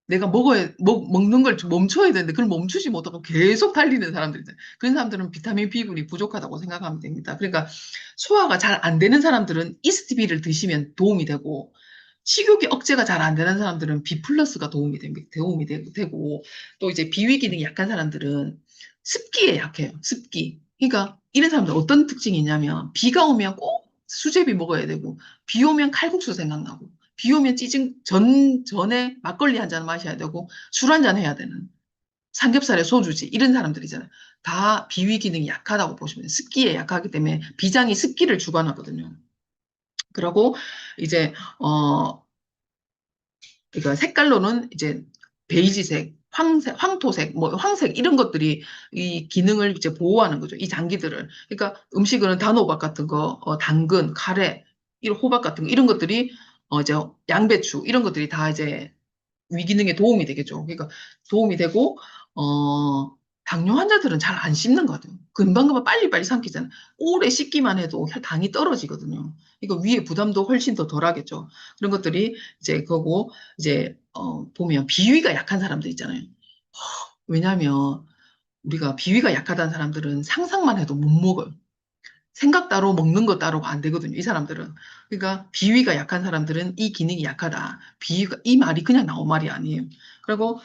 내가 먹는 걸 좀 멈춰야 되는데 그걸 멈추지 못하고 계속 달리는 사람들이잖아요. 그런 사람들은 비타민 B군이 부족하다고 생각하면 됩니다. 그러니까 소화가 잘 안 되는 사람들은 이스티비를 드시면 도움이 되고, 식욕이 억제가 잘 안 되는 사람들은 B 플러스가 되고, 또 이제 비위 기능이 약한 사람들은 습기에 약해요. 습기. 그러니까 이런 사람들 어떤 특징이 있냐면, 비가 오면 꼭 수제비 먹어야 되고, 비 오면 칼국수 생각나고, 비 오면 전에 막걸리 한 잔 마셔야 되고, 술 한 잔 해야 되는, 삼겹살에 소주지, 이런 사람들이잖아요. 다 비위 기능이 약하다고 보시면 돼요. 습기에 약하기 때문에 비장이 습기를 주관하거든요. 그리고 이제, 그러니까 색깔로는 이제 베이지색, 황토색, 뭐 황색 이런 것들이 이 기능을 이제 보호하는 거죠. 이 장기들을. 그러니까 음식은 단호박 같은 거, 당근, 카레, 이런 호박 같은 거 이런 것들이, 이제 양배추 이런 것들이 다 이제 위기능에 도움이 되겠죠. 그러니까 도움이 되고, 어, 당뇨 환자들은 잘 안 씹는 것 같아요. 금방금방 빨리빨리 삼키잖아요. 오래 씹기만 해도 당이 떨어지거든요. 이거 위에 부담도 훨씬 더 덜하겠죠. 그런 것들이 이제 그거고, 이제, 보면 비위가 약한 사람들 있잖아요. 왜냐하면 우리가 비위가 약하다는 사람들은 상상만 해도 못 먹어요. 생각 따로 먹는 것 따로가 안 되거든요. 이 사람들은. 그러니까 비위가 약한 사람들은 이 기능이 약하다. 비위가 이 말이 그냥 나온 말이 아니에요. 그리고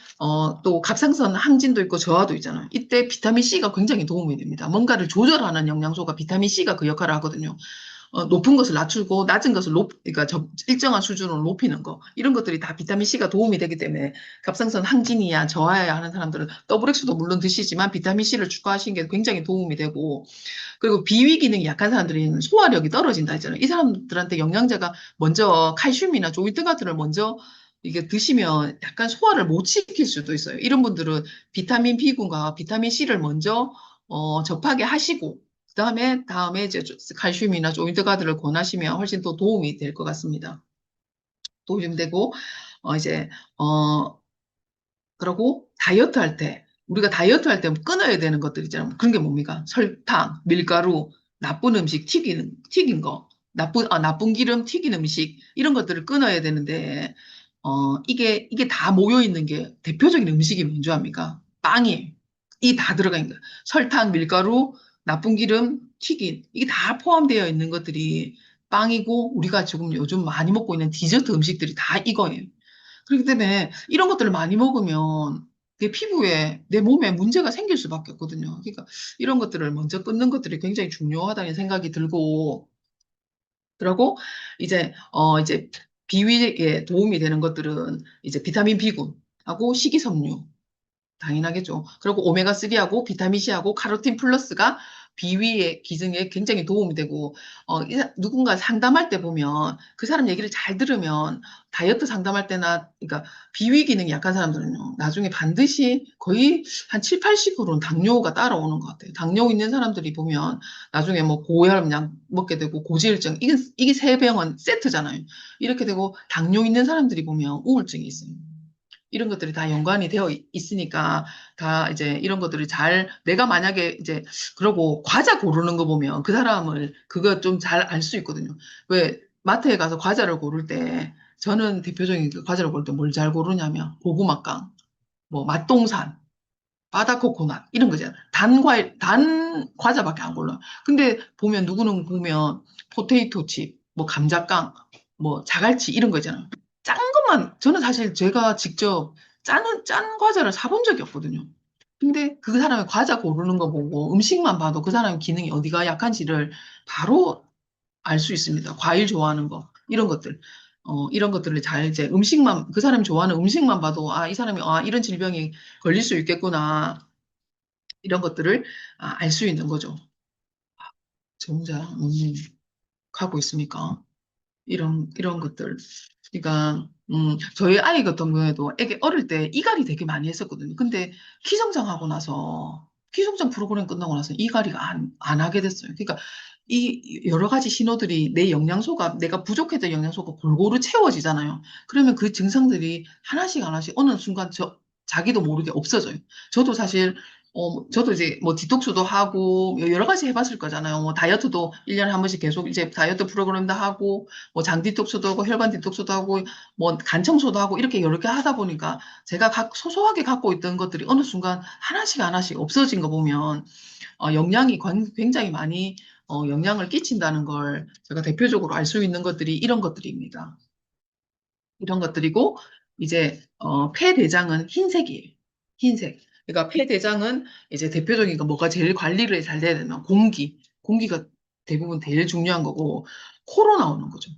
또 갑상선 항진도 있고 저하도 있잖아요. 이때 비타민 C가 굉장히 도움이 됩니다. 뭔가를 조절하는 영양소가 비타민 C가 그 역할을 하거든요. 높은 것을 낮추고 낮은 것을 그러니까 일정한 수준으로 높이는 거. 이런 것들이 다 비타민 C가 도움이 되기 때문에 갑상선 항진이야 저하야 하는 사람들은 더블엑스도 물론 드시지만 비타민 C를 추가하시는 게 굉장히 도움이 되고, 그리고 비위 기능이 약한 사람들은 소화력이 떨어진다 했잖아요. 이 사람들한테 영양제가 먼저 칼슘이나 조이트 같은 걸 먼저 이게 드시면 약간 소화를 못 시킬 수도 있어요. 이런 분들은 비타민 B군과 비타민 C를 먼저 접하게 하시고, 다음에 이제 칼슘이나 조인트 가드를 권하시면 훨씬 더 도움이 될 것 같습니다. 도움이 좀 되고, 이제, 그러고 다이어트 할 때, 우리가 다이어트 할 때 끊어야 되는 것들 있잖아요. 그런 게 뭡니까? 설탕, 밀가루, 나쁜 음식, 튀긴 거, 나쁜 기름, 튀긴 음식, 이런 것들을 끊어야 되는데, 이게 다 모여 있는 게 대표적인 음식이 뭔지 압니까? 빵이에요. 이 다 들어가 있는 거예요. 설탕, 밀가루, 나쁜 기름, 튀긴, 이게 다 포함되어 있는 것들이 빵이고, 우리가 지금 요즘 많이 먹고 있는 디저트 음식들이 다 이거예요. 그렇기 때문에 이런 것들을 많이 먹으면 내 피부에, 내 몸에 문제가 생길 수밖에 없거든요. 그러니까 이런 것들을 먼저 끊는 것들이 굉장히 중요하다는 생각이 들고, 그리고 이제 비위에 도움이 되는 것들은 이제 비타민 B군하고 식이섬유, 당연하겠죠. 그리고 오메가3하고 비타민C하고 카로틴 플러스가 비위의 기능에 굉장히 도움이 되고, 누군가 상담할 때 보면 그 사람 얘기를 잘 들으면 다이어트 상담할 때나, 그러니까 비위 기능이 약한 사람들은요, 나중에 반드시 거의 한 7, 80%는 당뇨가 따라오는 것 같아요. 당뇨 있는 사람들이 보면 나중에 뭐 고혈압약 먹게 되고 고지혈증, 이게 세 병은 세트잖아요. 이렇게 되고 당뇨 있는 사람들이 보면 우울증이 있어요. 이런 것들이 다 연관이 되어 있으니까 다 이제 이런 것들을 잘 내가 만약에 이제 그러고 과자 고르는 거 보면 그 사람을 그거 좀 잘 알 수 있거든요. 왜 마트에 가서 과자를 고를 때 저는 대표적인 그 과자를 고를 때 뭘 잘 고르냐면 고구마깡, 뭐 맛동산, 바다코코넛 이런 거잖아요. 단 과일, 단 과자밖에 안 골라요. 근데 보면 누구는 보면 포테이토 칩, 뭐 감자깡, 뭐 자갈치 이런 거 있잖아요. 짠 것만 저는 사실 제가 직접 짠 과자를 사본 적이 없거든요. 근데 그 사람의 과자 고르는 거 보고 음식만 봐도 그 사람의 기능이 어디가 약한지를 바로 알 수 있습니다. 과일 좋아하는 거 이런 것들. 이런 것들을 잘 이제 음식만 그 사람이 좋아하는 음식만 봐도 아, 이 사람이 아, 이런 질병이 걸릴 수 있겠구나. 이런 것들을 알 수 있는 거죠. 저 혼자 가고 있습니까? 이런 것들. 그러니까, 저희 아이 같은 경우에도 애기 어릴 때 이갈이 되게 많이 했었거든요. 근데 키성장 프로그램 끝나고 나서 이갈이가 안 하게 됐어요. 그러니까 이 여러 가지 신호들이 내 영양소가, 내가 부족했던 영양소가 골고루 채워지잖아요. 그러면 그 증상들이 하나씩 하나씩 어느 순간 자기도 모르게 없어져요. 저도 사실 저도 이제 뭐 디톡스도 하고 여러 가지 해봤을 거잖아요. 뭐 다이어트도 1년에 한 번씩 계속 이제 다이어트 프로그램도 하고 뭐 장 디톡스도 하고 혈관 디톡스도 하고 뭐 간 청소도 하고 이렇게 여러 개 하다 보니까 제가 소소하게 갖고 있던 것들이 어느 순간 하나씩 하나씩 없어진 거 보면 영향이 굉장히 많이 영향을 끼친다는 걸 제가 대표적으로 알 수 있는 것들이 이런 것들입니다. 이런 것들이고 이제 폐대장은 흰색이에요. 흰색. 그러니까 폐대장은 이제 대표적인 거 뭐가 제일 관리를 잘 돼야 되면 공기가 대부분 제일 중요한 거고 코로 나오는 거죠.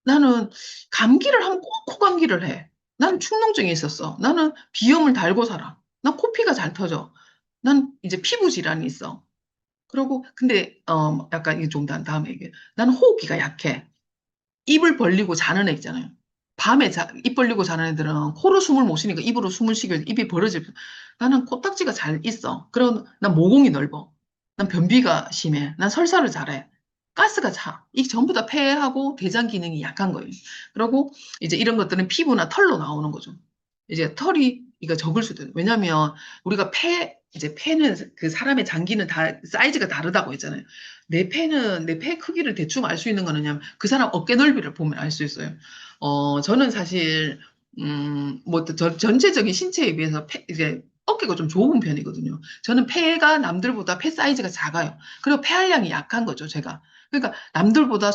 나는 감기를 하면 꼭 코감기를 해. 나는 축농증이 있었어. 나는 비염을 달고 살아. 난 코피가 잘 터져. 난 이제 피부 질환이 있어. 그리고 근데 약간 이게 좀 다음에 얘기해. 나는 호흡기가 약해. 입을 벌리고 자는 애 있잖아요. 밤에 입 벌리고 자는 애들은 코로 숨을 못 쉬니까 입으로 숨을 쉬게 입이 벌어질. 나는 코딱지가 잘 있어. 그럼 난 모공이 넓어. 난 변비가 심해. 난 설사를 잘해. 가스가 차. 이 전부 다 폐하고 대장 기능이 약한 거예요. 그리고 이제 이런 것들은 피부나 털로 나오는 거죠. 이제 털이 이거 적을 수도 있어요. 왜냐하면 우리가 이제 폐는 그 사람의 장기는 다 사이즈가 다르다고 했잖아요. 내 폐 크기를 대충 알 수 있는 거는 뭐냐면 그 사람 어깨 넓이를 보면 알 수 있어요. 저는 사실, 뭐, 전체적인 신체에 비해서 이제 어깨가 좀 좁은 편이거든요. 저는 폐가 남들보다 폐 사이즈가 작아요. 그리고 폐활량이 약한 거죠, 제가. 그러니까 남들보다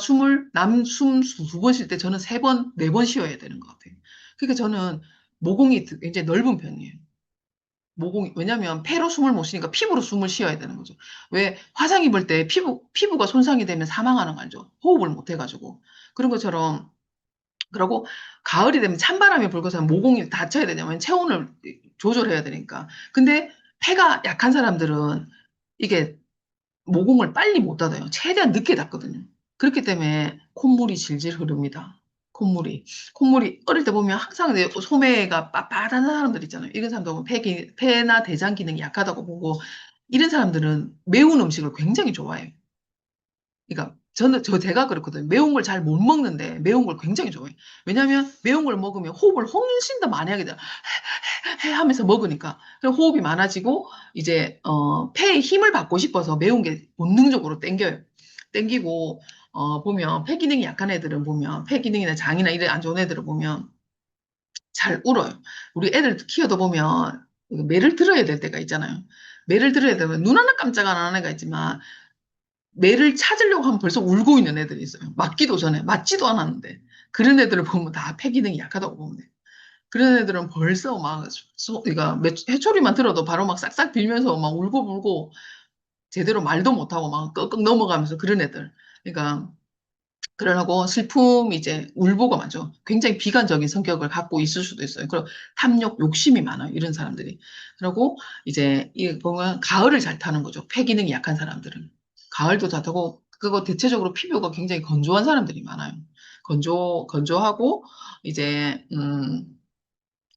남숨 두 번 쉴 때 저는 세 번, 네 번 쉬어야 되는 것 같아요. 그러니까 저는 모공이 굉장히 넓은 편이에요. 왜냐면 폐로 숨을 못 쉬니까 피부로 숨을 쉬어야 되는 거죠. 왜 화상 입을 때 피부가 손상이 되면 사망하는 거 알죠? 호흡을 못 해가지고. 그런 것처럼, 그리고 가을이 되면 찬바람이 불고서 모공이 닫혀야 되냐면 체온을 조절해야 되니까. 근데 폐가 약한 사람들은 이게 모공을 빨리 못 닫아요. 최대한 늦게 닫거든요. 그렇기 때문에 콧물이 질질 흐릅니다. 콧물이. 콧물이 어릴 때 보면 항상 이제 소매가 빳빳한 사람들 있잖아요. 이런 사람들 보면 폐나 대장 기능이 약하다고 보고 이런 사람들은 매운 음식을 굉장히 좋아해요. 그러니까 제가 그렇거든요. 매운 걸 잘 못 먹는데 매운 걸 굉장히 좋아해요. 왜냐하면 매운 걸 먹으면 호흡을 훨씬 더 많이 하게 돼요. 해 하면서 먹으니까. 그럼 호흡이 많아지고 이제 폐에 힘을 받고 싶어서 매운 게 본능적으로 땡겨요. 땡기고 보면 폐 기능이 약한 애들은 보면 폐 기능이나 장이나 이런 안 좋은 애들을 보면 잘 울어요. 우리 애들 키워다 보면 그 매를 들어야 될 때가 있잖아요. 매를 들어야 되면 눈 하나 깜짝 안 하는 애가 있지만 매를 찾으려고 하면 벌써 울고 있는 애들이 있어요. 맞기도 전에 맞지도 않았는데 그런 애들을 보면 다 폐 기능이 약하다고 보면 돼요. 그런 애들은 벌써 막, 그러니까 해초리만 들어도 바로 막 싹싹 빌면서 막 울고불고 제대로 말도 못하고 막 끄끄 넘어가면서 그런 애들. 그러니까, 그러고 슬픔, 이제 울보가 많죠. 굉장히 비관적인 성격을 갖고 있을 수도 있어요. 그리고 탐욕, 욕심이 많아요. 이런 사람들이. 그리고 이제 이 보면 가을을 잘 타는 거죠. 폐 기능이 약한 사람들은. 가을도 잘 타고, 그거 대체적으로 피부가 굉장히 건조한 사람들이 많아요. 건조하고, 이제,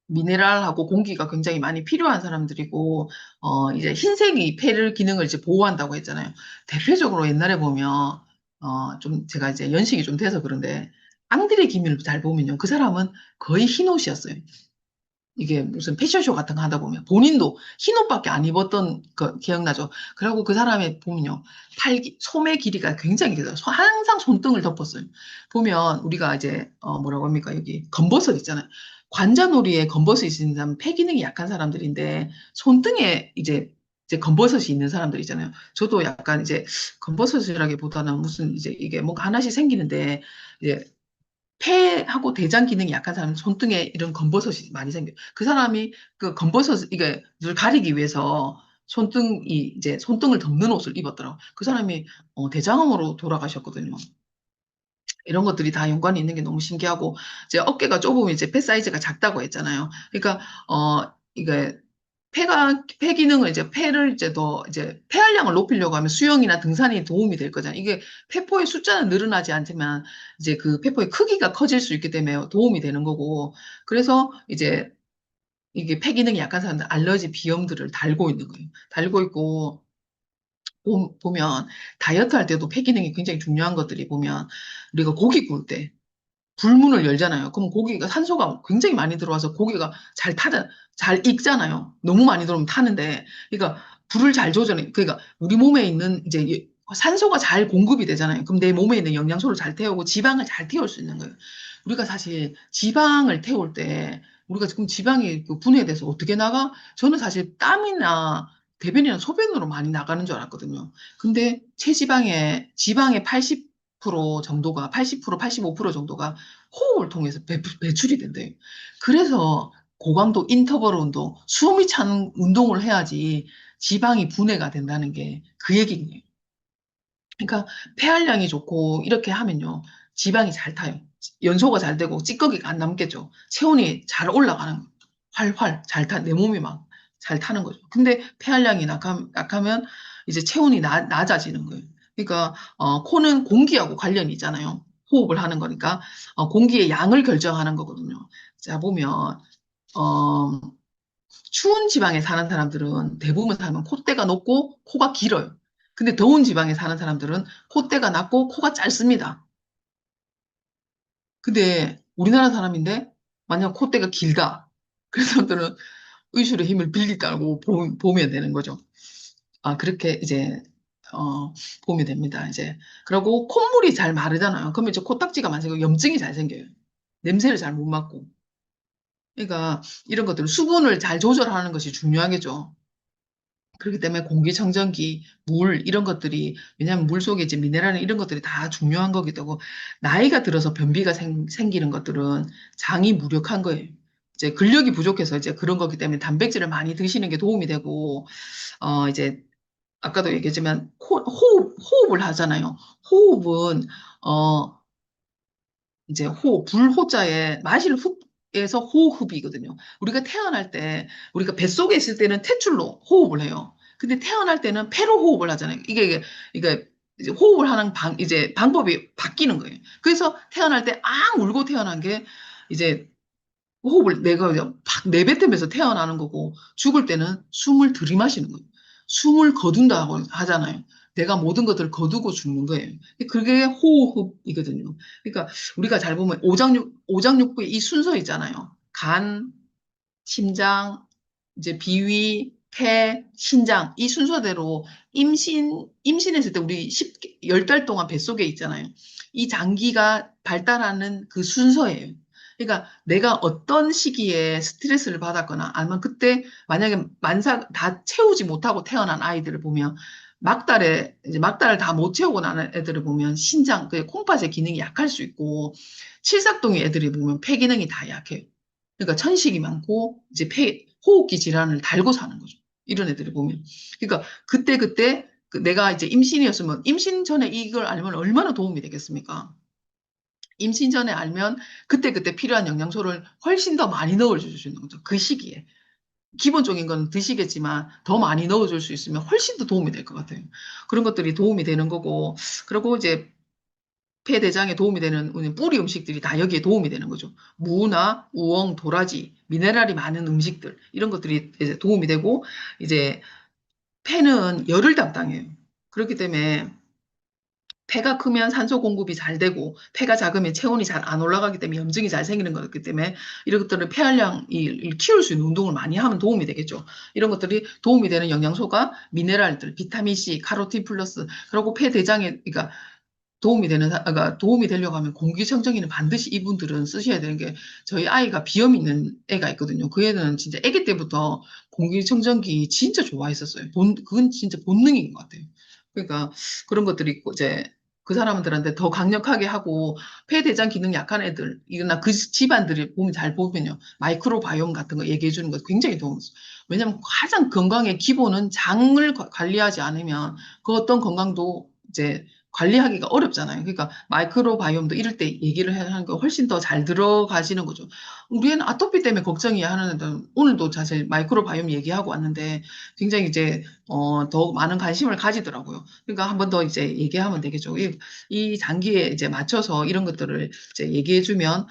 미네랄하고 공기가 굉장히 많이 필요한 사람들이고, 이제 흰색이 폐를 기능을 이제 보호한다고 했잖아요. 대표적으로 옛날에 보면, 좀 제가 이제 연식이 좀 돼서 그런데, 앙드레 기미를 잘 보면요. 그 사람은 거의 흰옷이었어요. 이게 무슨 패션쇼 같은 거 하다 보면 본인도 흰옷밖에 안 입었던 거 기억나죠? 그리고 그 사람의 보면요. 소매 길이가 굉장히 길어요. 항상 손등을 덮었어요. 보면 우리가 이제 뭐라고 합니까? 여기 검버섯 있잖아요. 관자놀이에 검버섯이 있는 사람은 폐기능이 약한 사람들인데 손등에 이제 검버섯이 있는 사람들 있잖아요. 저도 약간 이제 검버섯이라기보다는 무슨 이제 이게 뭔가 하나씩 생기는데 이제 폐하고 대장 기능이 약한 사람은 손등에 이런 검버섯이 많이 생겨요. 그 사람이 그 검버섯, 이게 를 가리기 위해서 이제 손등을 덮는 옷을 입었더라고. 그 사람이 대장암으로 돌아가셨거든요. 이런 것들이 다 연관이 있는 게 너무 신기하고, 이제 어깨가 좁으면 이제 폐 사이즈가 작다고 했잖아요. 그러니까, 이게 폐 기능을 이제 폐를 이제 더 이제 폐활량을 높이려고 하면 수영이나 등산이 도움이 될 거잖아요. 이게 폐포의 숫자는 늘어나지 않지만 이제 그 폐포의 크기가 커질 수 있기 때문에 도움이 되는 거고, 그래서 이제 이게 폐 기능이 약한 사람들 알러지 비염들을 달고 있는 거예요. 달고 있고, 보면 다이어트 할 때도 폐 기능이 굉장히 중요한 것들이 보면 우리가 고기 구울 때 불문을 열잖아요. 그럼 고기가 산소가 굉장히 많이 들어와서 고기가 잘 익잖아요. 너무 많이 들어오면 타는데, 그러니까 불을 잘 조절해. 그러니까 우리 몸에 있는 이제 산소가 잘 공급이 되잖아요. 그럼 내 몸에 있는 영양소를 잘 태우고 지방을 잘 태울 수 있는 거예요. 우리가 사실 지방을 태울 때 우리가 지금 지방이 그 분해돼서 어떻게 나가? 저는 사실 땀이나 대변이나 소변으로 많이 나가는 줄 알았거든요. 근데 지방의 80% 정도가 80%, 85% 정도가 호흡을 통해서 배출이 된대요. 그래서 고강도 인터벌 운동, 숨이 차는 운동을 해야지 지방이 분해가 된다는 게 그 얘기예요. 그러니까 폐활량이 좋고 이렇게 하면요. 지방이 잘 타요. 연소가 잘 되고 찌꺼기가 안 남겠죠. 체온이 잘 올라가는 거예요. 활활 잘 내 몸이 막 잘 타는 거죠. 근데 폐활량이 약하면 이제 체온이 낮아지는 거예요. 그러니까 코는 공기하고 관련이 있잖아요. 호흡을 하는 거니까 공기의 양을 결정하는 거거든요. 자 보면 어, 추운 지방에 사는 사람들은 대부분 사람은 콧대가 높고 코가 길어요. 근데 더운 지방에 사는 사람들은 콧대가 낮고 코가 짧습니다. 근데 우리나라 사람인데 만약 콧대가 길다. 그 사람들은 의술의 힘을 빌리다고 보면 되는 거죠. 아, 그렇게 이제 보면 됩니다. 이제 그리고 콧물이 잘 마르잖아요. 그러면 이제 코딱지가 많아지고 염증이 잘 생겨요. 냄새를 잘 못 맡고. 그러니까 이런 것들은 수분을 잘 조절하는 것이 중요하겠죠. 그렇기 때문에 공기청정기, 물, 이런 것들이, 왜냐하면 물 속에 이제 미네랄 이런 것들이 다 중요한 거기도 하고, 나이가 들어서 변비가 생기는 것들은 장이 무력한 거예요. 이제 근력이 부족해서 이제 그런 거기 때문에 단백질을 많이 드시는 게 도움이 되고, 이제 아까도 얘기했지만, 호흡을 하잖아요. 호흡은, 어, 이제 불호자에 마실 흡에서 호흡이거든요. 우리가 태어날 때, 우리가 뱃속에 있을 때는 탯줄로 호흡을 해요. 근데 태어날 때는 폐로 호흡을 하잖아요. 이게 이제 호흡을 하는 이제 방법이 바뀌는 거예요. 그래서 태어날 때 울고 태어난 게 이제 호흡을 내가 그냥 팍 내뱉으면서 태어나는 거고 죽을 때는 숨을 들이마시는 거예요. 숨을 거둔다고 하잖아요. 내가 모든 것들을 거두고 죽는 거예요. 그게 호흡이거든요. 그러니까 우리가 잘 보면 오장육부의 이 순서 있잖아요. 간, 심장, 이제 비위, 폐, 신장 이 순서대로 임신했을 때 우리 10달 동안 뱃속에 있잖아요. 이 장기가 발달하는 그 순서예요. 그러니까 내가 어떤 시기에 스트레스를 받았거나 아니면 그때 만약에 다 채우지 못하고 태어난 아이들을 보면 이제 막달을 다 못 채우고 나는 애들을 보면 그 콩팥의 기능이 약할 수 있고 칠삭동의 애들이 보면 폐 기능이 다 약해요. 그러니까 천식이 많고 이제 호흡기 질환을 달고 사는 거죠. 이런 애들을 보면. 그러니까 그때 내가 이제 임신이었으면 임신 전에 이걸 알면 얼마나 도움이 되겠습니까? 임신 전에 알면 그때 필요한 영양소를 훨씬 더 많이 넣어줄 수 있는 거죠. 그 시기에. 기본적인 건 드시겠지만 더 많이 넣어줄 수 있으면 훨씬 더 도움이 될 것 같아요. 그런 것들이 도움이 되는 거고, 그리고 이제 폐대장에 도움이 되는 뿌리 음식들이 다 여기에 도움이 되는 거죠. 무나 우엉, 도라지, 미네랄이 많은 음식들 이런 것들이 이제 도움이 되고 이제 폐는 열을 담당해요. 그렇기 때문에 폐가 크면 산소 공급이 잘 되고 폐가 작으면 체온이 잘 안 올라가기 때문에 염증이 잘 생기는 거기 때문에 이런 것들은 폐활량을 키울 수 있는 운동을 많이 하면 도움이 되겠죠. 이런 것들이 도움이 되는 영양소가 미네랄들, 비타민 C, 카로틴 플러스, 그리고 폐대장에 그러니까 그러니까 도움이 되려고 하면 공기청정기는 반드시 이분들은 쓰셔야 되는 게 저희 아이가 비염 있는 애가 있거든요. 그 애는 진짜 아기 때부터 공기청정기 진짜 좋아했었어요. 그건 진짜 본능인 것 같아요. 그러니까 그런 것들이 있고 이제 그 사람들한테 더 강력하게 하고 폐대장 기능 약한 애들 이거나 그 집안들이 보면 잘 보면요. 마이크로바이옴 같은 거 얘기해 주는 거 굉장히 도움이 있어요. 왜냐하면 가장 건강의 기본은 장을 관리하지 않으면 그 어떤 건강도 이제 관리하기가 어렵잖아요. 그러니까 마이크로바이옴도 이럴 때 얘기를 하는 거 훨씬 더 잘 들어가시는 거죠. 우리 애는 아토피 때문에 걱정이 하는데 오늘도 사실 마이크로바이옴 얘기하고 왔는데 굉장히 이제 더 많은 관심을 가지더라고요. 그러니까 한 번 더 이제 얘기하면 되겠죠. 이 장기에 이제 맞춰서 이런 것들을 이제 얘기해주면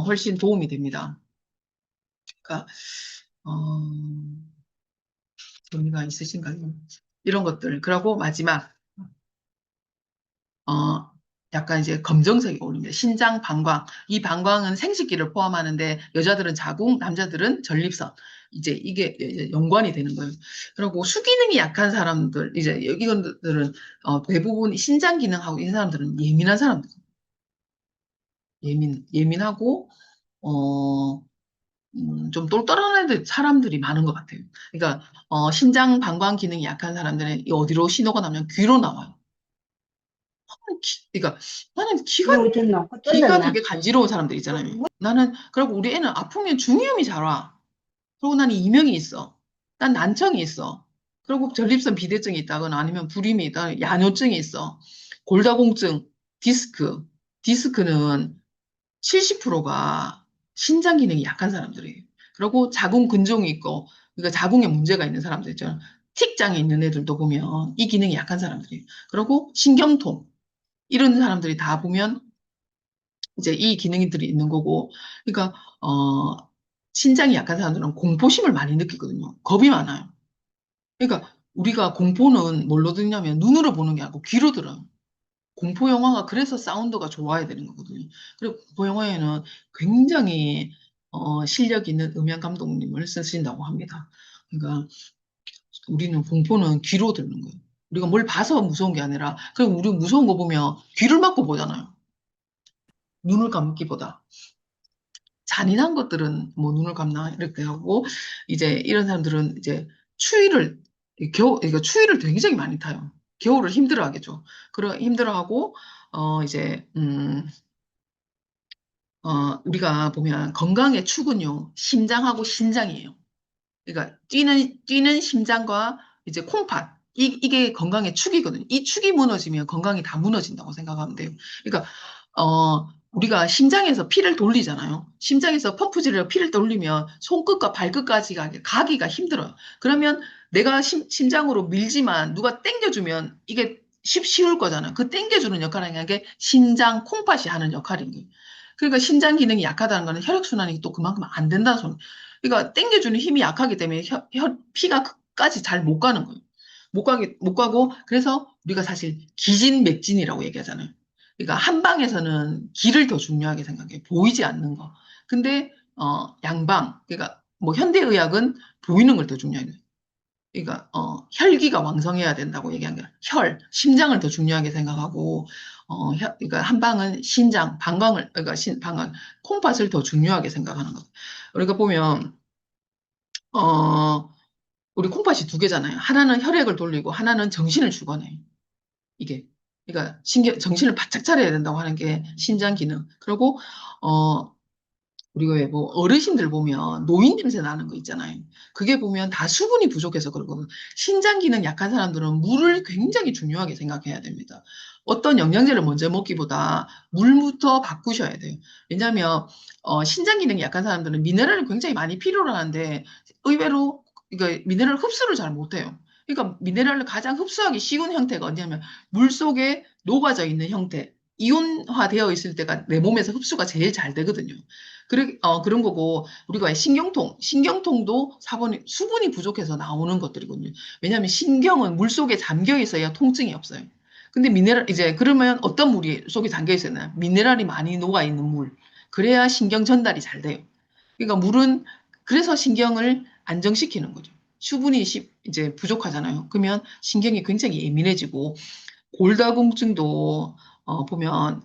훨씬 도움이 됩니다. 그러니까 어, 의미가 있으신가요? 이런 것들. 그리고 마지막 어, 약간 이제 검정색이 오릅니다. 신장 방광. 이 방광은 생식기를 포함하는데 여자들은 자궁, 남자들은 전립선. 이제 이게 이제 연관이 되는 거예요. 그리고 수기능이 약한 사람들, 이제 이분들은 대부분 신장 기능하고 이 사람들은 예민한 사람들, 예민하고 어, 좀 똘똘한 애들 사람들이 많은 것 같아요. 그러니까 신장 방광 기능이 약한 사람들은 이 어디로 신호가 나면 귀로 나와요. 그러니까 나는 요즘 놓고 귀가 뜯었나? 되게 간지러운 사람들 있잖아요. 나는 그리고 우리 애는 아프면 중이염이 잘 와. 그리고 나는 이명이 있어. 난 난청이 있어. 그리고 전립선 비대증이 있다거나 아니면 불임이 있다, 야뇨증이 있어. 골다공증, 디스크. 디스크는 70%가 신장 기능이 약한 사람들이에요. 그리고 자궁 근종이 있고, 그러니까 자궁에 문제가 있는 사람들 있잖아. 틱장애 있는 애들도 보면 이 기능이 약한 사람들이에요. 그리고 신경통. 이런 사람들이 다 보면 이제 이 기능들이 있는 거고, 그러니까 신장이 약한 사람들은 공포심을 많이 느끼거든요. 겁이 많아요. 그러니까 우리가 공포는 뭘로 듣냐면 눈으로 보는 게 아니고 귀로 들어요. 공포 영화가 그래서 사운드가 좋아야 되는 거거든요. 그리고 공포 영화에는 굉장히 실력 있는 음향 감독님을 쓰신다고 합니다. 그러니까 우리는 공포는 귀로 듣는 거예요. 우리가 뭘 봐서 무서운 게 아니라, 그리고 우리 무서운 거 보면 귀를 막고 보잖아요. 눈을 감기보다. 잔인한 것들은 뭐 눈을 감나 이렇게 하고 이제 이런 사람들은 이제 추위를 그러니까 추위를 굉장히 많이 타요. 겨울을 힘들어하겠죠. 그러 힘들어하고 이제 우리가 보면 건강의 축은요 심장하고 신장이에요. 그러니까 뛰는 심장과 이제 콩팥 이게 건강의 축이거든요. 이 축이 무너지면 건강이 다 무너진다고 생각하면 돼요. 그러니까 우리가 심장에서 피를 돌리잖아요. 심장에서 펌프질로 피를 돌리면 손끝과 발끝까지가 가기가 힘들어요. 그러면 내가 심장으로 밀지만 누가 땡겨주면 이게 쉬울 거잖아요. 그 땡겨주는 역할을 하는 게 신장 콩팥이 하는 역할인 거예요. 그러니까 신장 기능이 약하다는 거는 혈액순환이 또 그만큼 안 된다는 소리. 그러니까 땡겨주는 힘이 약하기 때문에 피가 끝까지 잘 못 가는 거예요. 못 가고, 그래서 우리가 사실 기진맥진이라고 얘기하잖아요. 그러니까 한방에서는 길을 더 중요하게 생각해요. 보이지 않는 거. 근데, 양방, 그러니까 뭐 현대의학은 보이는 걸 더 중요하게 해요. 그러니까, 혈기가 왕성해야 된다고 얘기한 게 심장을 더 중요하게 생각하고, 그러니까 한방은 신장, 그러니까 방광, 콩팥을 더 중요하게 생각하는 거. 우리가 보면, 어, 우리 콩팥이 두 개잖아요. 하나는 혈액을 돌리고 하나는 정신을 주관해요. 이게. 그러니까 정신을 바짝 차려야 된다고 하는 게 신장 기능. 그리고 우리가 왜 뭐 어르신들 보면 노인 냄새 나는 거 있잖아요. 그게 보면 다 수분이 부족해서 그러거든요. 신장 기능 약한 사람들은 물을 굉장히 중요하게 생각해야 됩니다. 어떤 영양제를 먼저 먹기보다 물부터 바꾸셔야 돼요. 왜냐하면 신장 기능이 약한 사람들은 미네랄을 굉장히 많이 필요로 하는데 의외로 그러니까 미네랄 흡수를 잘 못해요. 그러니까 미네랄을 가장 흡수하기 쉬운 형태가 어디냐면 물 속에 녹아져 있는 형태. 이온화되어 있을 때가 내 몸에서 흡수가 제일 잘 되거든요. 그런 거고, 우리가 왜 신경통도 수분이 부족해서 나오는 것들이거든요. 왜냐하면 신경은 물 속에 잠겨 있어야 통증이 없어요. 근데 미네랄, 이제 그러면 어떤 물이 속에 잠겨 있어야 미네랄이 많이 녹아 있는 물. 그래야 신경 전달이 잘 돼요. 그러니까 물은 그래서 신경을 안정시키는 거죠. 수분이 이제 부족하잖아요. 그러면 신경이 굉장히 예민해지고 골다공증도 보면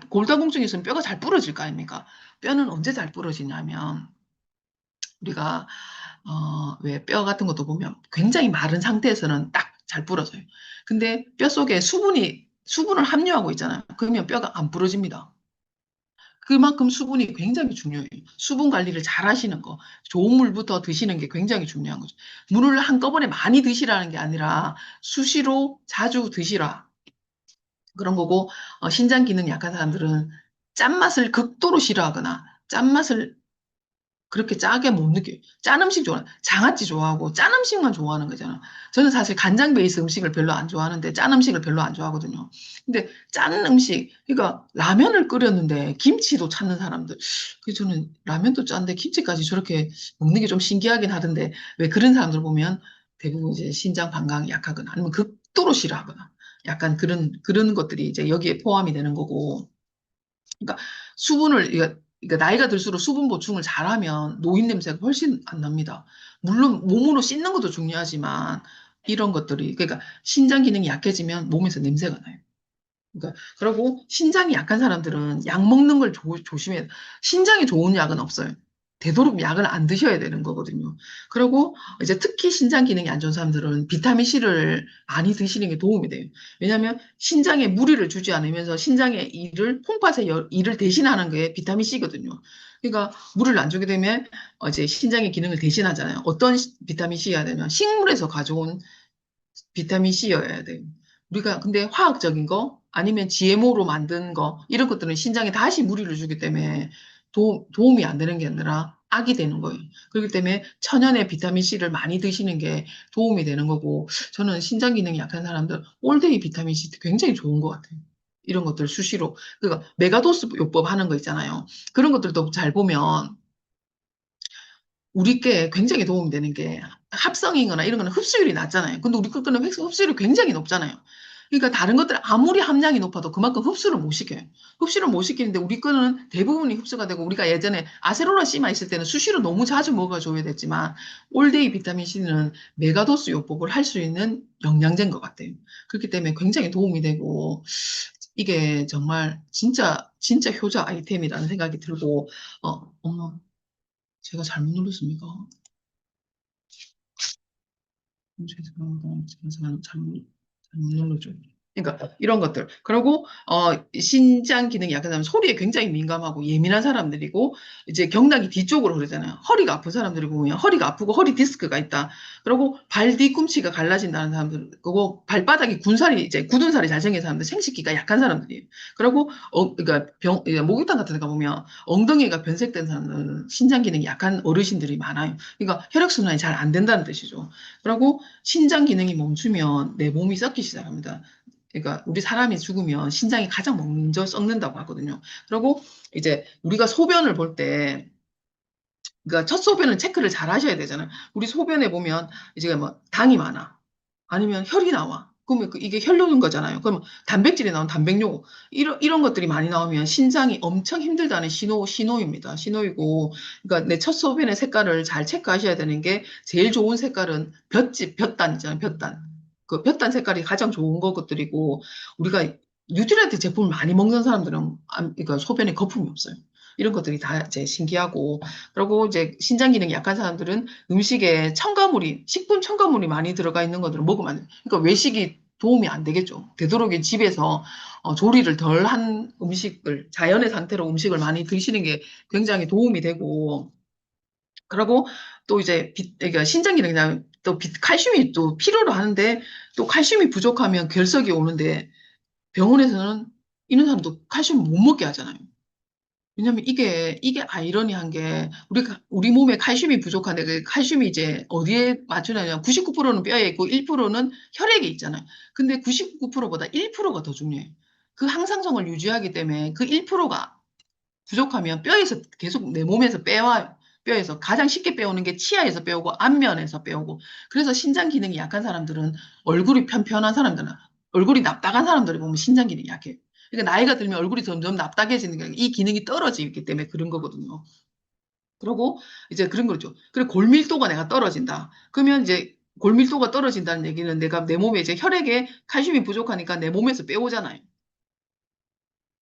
골다공증이 있으면 뼈가 잘 부러질 거 아닙니까? 뼈는 언제 잘 부러지냐면 우리가 왜 뼈 같은 것도 보면 굉장히 마른 상태에서는 딱 잘 부러져요. 근데 뼈 속에 수분을 함유하고 있잖아요. 그러면 뼈가 안 부러집니다. 그만큼 수분이 굉장히 중요해요. 수분 관리를 잘 하시는 거, 좋은 물부터 드시는 게 굉장히 중요한 거죠. 물을 한꺼번에 많이 드시라는 게 아니라 수시로 자주 드시라. 그런 거고, 신장 기능 약한 사람들은 짠맛을 극도로 싫어하거나, 짠맛을 그렇게 짜게 못 느껴요. 짠 음식 장아찌 좋아하고 짠 음식만 좋아하는 거잖아. 저는 사실 간장 베이스 음식을 별로 안 좋아하는데 짠 음식을 별로 안 좋아하거든요. 근데 짠 음식, 그러니까 라면을 끓였는데 김치도 찾는 사람들. 그래서 저는 라면도 짠데 김치까지 저렇게 먹는 게 좀 신기하긴 하던데 왜 그런 사람들 보면 대부분 이제 신장 반감이 약하거나 아니면 극도로 싫어하거나 약간 그런 것들이 이제 여기에 포함이 되는 거고. 그러니까 그러니까 나이가 들수록 수분 보충을 잘하면 노인 냄새가 훨씬 안 납니다. 물론 몸으로 씻는 것도 중요하지만 이런 것들이 그러니까 신장 기능이 약해지면 몸에서 냄새가 나요. 그러니까 그리고 신장이 약한 사람들은 약 먹는 걸 조심해야 돼. 신장에 좋은 약은 없어요. 되도록 약을 안 드셔야 되는 거거든요. 그리고 이제 특히 신장 기능이 안 좋은 사람들은 비타민 C를 많이 드시는 게 도움이 돼요. 왜냐하면 신장에 무리를 주지 않으면서 신장의 콩팥의 일을 대신하는 게 비타민 C거든요. 그러니까 물을 안 주게 되면 이제 신장의 기능을 대신하잖아요. 어떤 비타민 C여야 되면 식물에서 가져온 비타민 C여야 돼요. 우리가 근데 화학적인 거 아니면 GMO로 만든 거 이런 것들은 신장에 다시 무리를 주기 때문에 도움이 안 되는 게 아니라 악이 되는 거예요. 그렇기 때문에 천연의 비타민 C를 많이 드시는 게 도움이 되는 거고 저는 신장 기능이 약한 사람들 올데이 비타민 C 굉장히 좋은 것 같아요. 이런 것들 수시로 그러니까 메가도스 요법 하는 거 있잖아요. 그런 것들도 잘 보면 우리께 굉장히 도움이 되는 게 합성이거나 이런 거는 흡수율이 낮잖아요. 근데 우리 거는 흡수율이 굉장히 높잖아요. 그러니까 다른 것들 아무리 함량이 높아도 그만큼 흡수를 못 시켜요. 흡수를 못 시키는데 우리 거는 대부분이 흡수가 되고 우리가 예전에 아세로라 C만 있을 때는 수시로 너무 자주 먹어줘야 됐지만 올데이 비타민 C는 메가도스 요법을 할 수 있는 영양제인 것 같아요. 그렇기 때문에 굉장히 도움이 되고 이게 정말 진짜 진짜 효자 아이템이라는 생각이 들고 어머 제가 잘못 눌렀습니까? 죄송합니다. 제가 잘못 눌러줘. 그러니까 이런 것들. 그리고 신장 기능이 약한 사람 소리에 굉장히 민감하고 예민한 사람들이고 이제 경락이 뒤쪽으로 흐르잖아요. 허리가 아픈 사람들이 보면 허리가 아프고 허리 디스크가 있다. 그리고 발 뒤꿈치가 갈라진다는 사람들, 그리고 발바닥이 이제 굳은 살이 잘 생긴 사람들, 생식기가 약한 사람들이에요. 그리고 그러니까 목욕탕 같은 데 가보면 엉덩이가 변색된 사람들은 신장 기능이 약한 어르신들이 많아요. 그러니까 혈액순환이 잘 안 된다는 뜻이죠. 그리고 신장 기능이 멈추면 내 몸이 썩기 시작합니다. 그러니까 우리 사람이 죽으면 신장이 가장 먼저 썩는다고 하거든요. 그리고 이제 우리가 소변을 볼 때, 그러니까 첫 소변은 체크를 잘 하셔야 되잖아요. 우리 소변에 보면 이제 뭐 당이 많아. 아니면 혈이 나와. 그러면 이게 혈뇨인 거잖아요. 그러면 단백질이 나온 단백뇨. 이런 것들이 많이 나오면 신장이 엄청 힘들다는 신호입니다. 신호이고. 그러니까 내 첫 소변의 색깔을 잘 체크하셔야 되는 게 제일 좋은 색깔은 볕단 있잖아요. 볕단. 그 볕단 색깔이 가장 좋은 것들이고 우리가 뉴트리언트 제품을 많이 먹는 사람들은 그러니까 소변에 거품이 없어요. 이런 것들이 다 이제 신기하고 그리고 이제 신장 기능이 약한 사람들은 음식에 식품 첨가물이 많이 들어가 있는 것들을 먹으면 안 돼요. 그러니까 외식이 도움이 안 되겠죠. 되도록이면 집에서 조리를 덜 한 음식을, 자연의 상태로 음식을 많이 드시는 게 굉장히 도움이 되고, 그리고 또 이제 그러니까 신장 기능이 또 칼슘이 또 필요로 하는데, 또 칼슘이 부족하면 결석이 오는데, 병원에서는 이런 사람도 칼슘 못 먹게 하잖아요. 왜냐면 이게 아이러니한 게 우리 몸에 칼슘이 부족한데 그 칼슘이 이제 어디에 맞추냐면 99%는 뼈에 있고 1%는 혈액에 있잖아요. 근데 99%보다 1%가 더 중요해요. 그 항상성을 유지하기 때문에 그 1%가 부족하면 뼈에서 계속 내 몸에서 빼와요. 뼈에서 가장 쉽게 빼오는 게 치아에서 빼오고 안면에서 빼오고 그래서 신장 기능이 약한 사람들은 얼굴이 편편한 사람들은 얼굴이 납작한 사람들이 보면 신장 기능이 약해요. 그러니까 나이가 들면 얼굴이 점점 납작해지는 게 이 기능이 떨어지기 때문에 그런 거거든요. 그리고 이제 그런 거죠. 그리고 골밀도가 내가 떨어진다. 그러면 이제 골밀도가 떨어진다는 얘기는 내가 내 몸에 이제 혈액에 칼슘이 부족하니까 내 몸에서 빼오잖아요.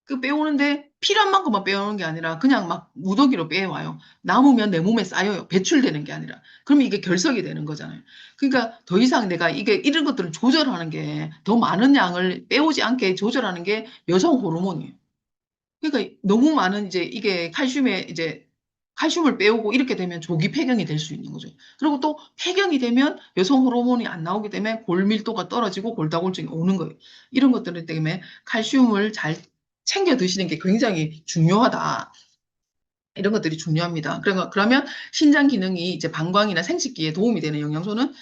그 빼오는데 필요한 만큼만 빼오는 게 아니라 그냥 막 무더기로 빼와요. 남으면 내 몸에 쌓여요. 배출되는 게 아니라. 그러면 이게 결석이 되는 거잖아요. 그러니까 더 이상 내가 이게 이런 것들을 조절하는 게 더 많은 양을 빼오지 않게 조절하는 게 여성 호르몬이에요. 그러니까 너무 많은 이제 이게 칼슘에 이제 칼슘을 빼오고 이렇게 되면 조기 폐경이 될 수 있는 거죠. 그리고 또 폐경이 되면 여성 호르몬이 안 나오기 때문에 골밀도가 떨어지고 골다공증이 오는 거예요. 이런 것들 때문에 칼슘을 잘 챙겨 드시는 게 굉장히 중요하다. 이런 것들이 중요합니다. 그러면 신장 기능이 이제 방광이나 생식기에 도움이 되는 영양소는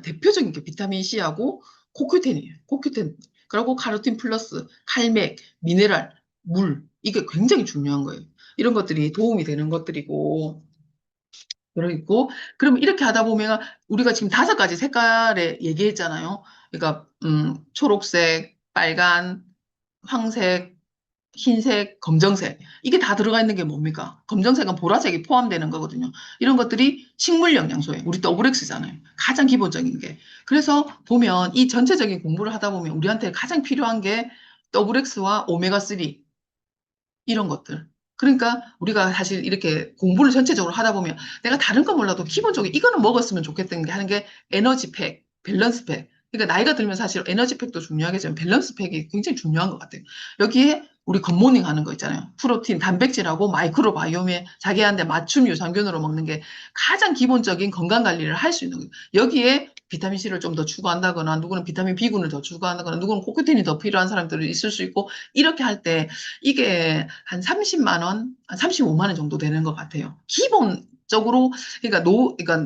대표적인 게 비타민 C하고 코큐텐이에요. 코큐텐. 그리고 카로틴 플러스, 칼맥, 미네랄, 물. 이게 굉장히 중요한 거예요. 이런 것들이 도움이 되는 것들이고, 그리고, 그럼 이렇게 하다 보면 우리가 지금 5가지 색깔에 얘기했잖아요. 그러니까, 초록색, 빨간, 황색, 흰색, 검정색. 이게 다 들어가 있는 게 뭡니까? 검정색은 보라색이 포함되는 거거든요. 이런 것들이 식물 영양소예요. 우리 더블엑스잖아요. 가장 기본적인 게. 그래서 보면 이 전체적인 공부를 하다 보면 우리한테 가장 필요한 게 더블엑스와 오메가3 이런 것들. 그러니까 우리가 사실 이렇게 공부를 전체적으로 하다 보면 내가 다른 건 몰라도 기본적으로 이거는 먹었으면 좋겠다는 게 하는 게 에너지 팩, 밸런스 팩. 그러니까 나이가 들면 사실 에너지 팩도 중요하겠지만 밸런스 팩이 굉장히 중요한 것 같아요. 여기에 우리 굿모닝 하는 거 있잖아요. 프로틴, 단백질하고 마이크로바이옴에 자기한테 맞춤 유산균으로 먹는 게 가장 기본적인 건강 관리를 할 수 있는 거예요. 여기에 비타민C를 좀 더 추가한다거나 누구는 비타민 B군을 더 추가한다거나 누구는 코큐틴이 더 필요한 사람들이 있을 수 있고 이렇게 할때 이게 한 30만 원, 한 35만 원 정도 되는 것 같아요. 기본적으로, 그러니까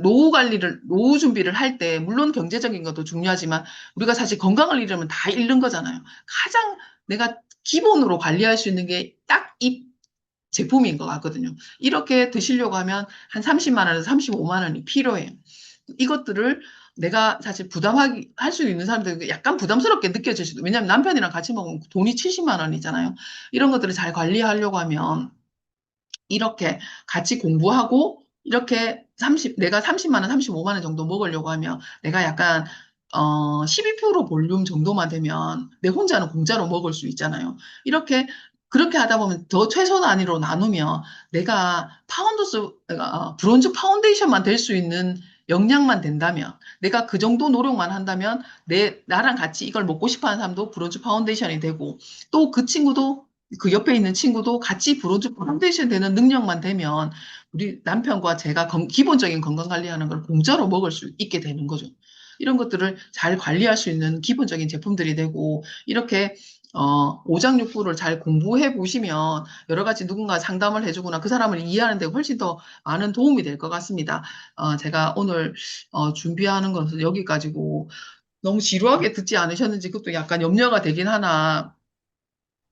노후 준비를 할 때, 물론 경제적인 것도 중요하지만, 우리가 사실 건강을 잃으면 다 잃는 거잖아요. 가장 내가 기본으로 관리할 수 있는 게 딱 이 제품인 것 같거든요. 이렇게 드시려고 하면 한 30만 원에서 35만 원이 필요해요. 이것들을 내가 사실 부담하기 할 수 있는 사람들 약간 부담스럽게 느껴질 수도 왜냐하면 남편이랑 같이 먹으면 돈이 70만 원이잖아요. 이런 것들을 잘 관리하려고 하면 이렇게 같이 공부하고 이렇게 내가 30만 원, 35만 원 정도 먹으려고 하면 내가 약간 12% 볼륨 정도만 되면 내 혼자는 공짜로 먹을 수 있잖아요. 이렇게 그렇게 하다 보면 더 최소 단위로 나누면 내가 브론즈 파운데이션만 될 수 있는 역량만 된다면 내가 그 정도 노력만 한다면 나랑 같이 이걸 먹고 싶어 하는 사람도 브론즈 파운데이션이 되고 또 그 친구도 그 옆에 있는 친구도 같이 브론즈 파운데이션 되는 능력만 되면 우리 남편과 제가 기본적인 건강 관리하는 걸 공짜로 먹을 수 있게 되는 거죠. 이런 것들을 잘 관리할 수 있는 기본적인 제품들이 되고 이렇게 오장육부를 잘 공부해 보시면 여러 가지 누군가 상담을 해주거나 그 사람을 이해하는 데 훨씬 더 많은 도움이 될 것 같습니다. 제가 오늘 준비하는 것은 여기까지고 너무 지루하게 듣지 않으셨는지 그것도 약간 염려가 되긴 하나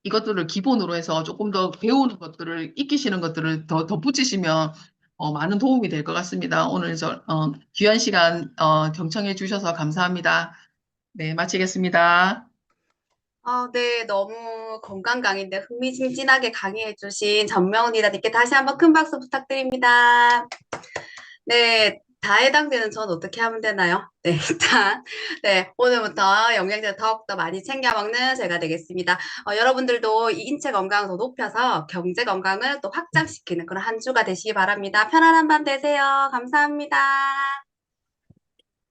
이것들을 기본으로 해서 조금 더 배우는 것들을, 익히시는 것들을 더 덧붙이시면 많은 도움이 될 것 같습니다. 오늘 귀한 시간 경청해 주셔서 감사합니다. 네, 마치겠습니다. 네, 너무 건강 강의인데 흥미진진하게 강의해주신 전명훈 이사님께 다시 한번 큰 박수 부탁드립니다. 네, 다 해당되는 전 어떻게 하면 되나요? 네, 일단, 네, 오늘부터 영양제를 더욱더 많이 챙겨 먹는 제가 되겠습니다. 여러분들도 이 인체 건강을 더 높여서 경제 건강을 또 확장시키는 그런 한 주가 되시기 바랍니다. 편안한 밤 되세요. 감사합니다.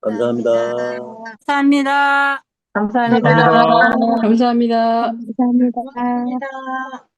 감사합니다. 감사합니다. 감사합니다. 감사합니다. 감사합니다. 감사합니다. 고맙습니다.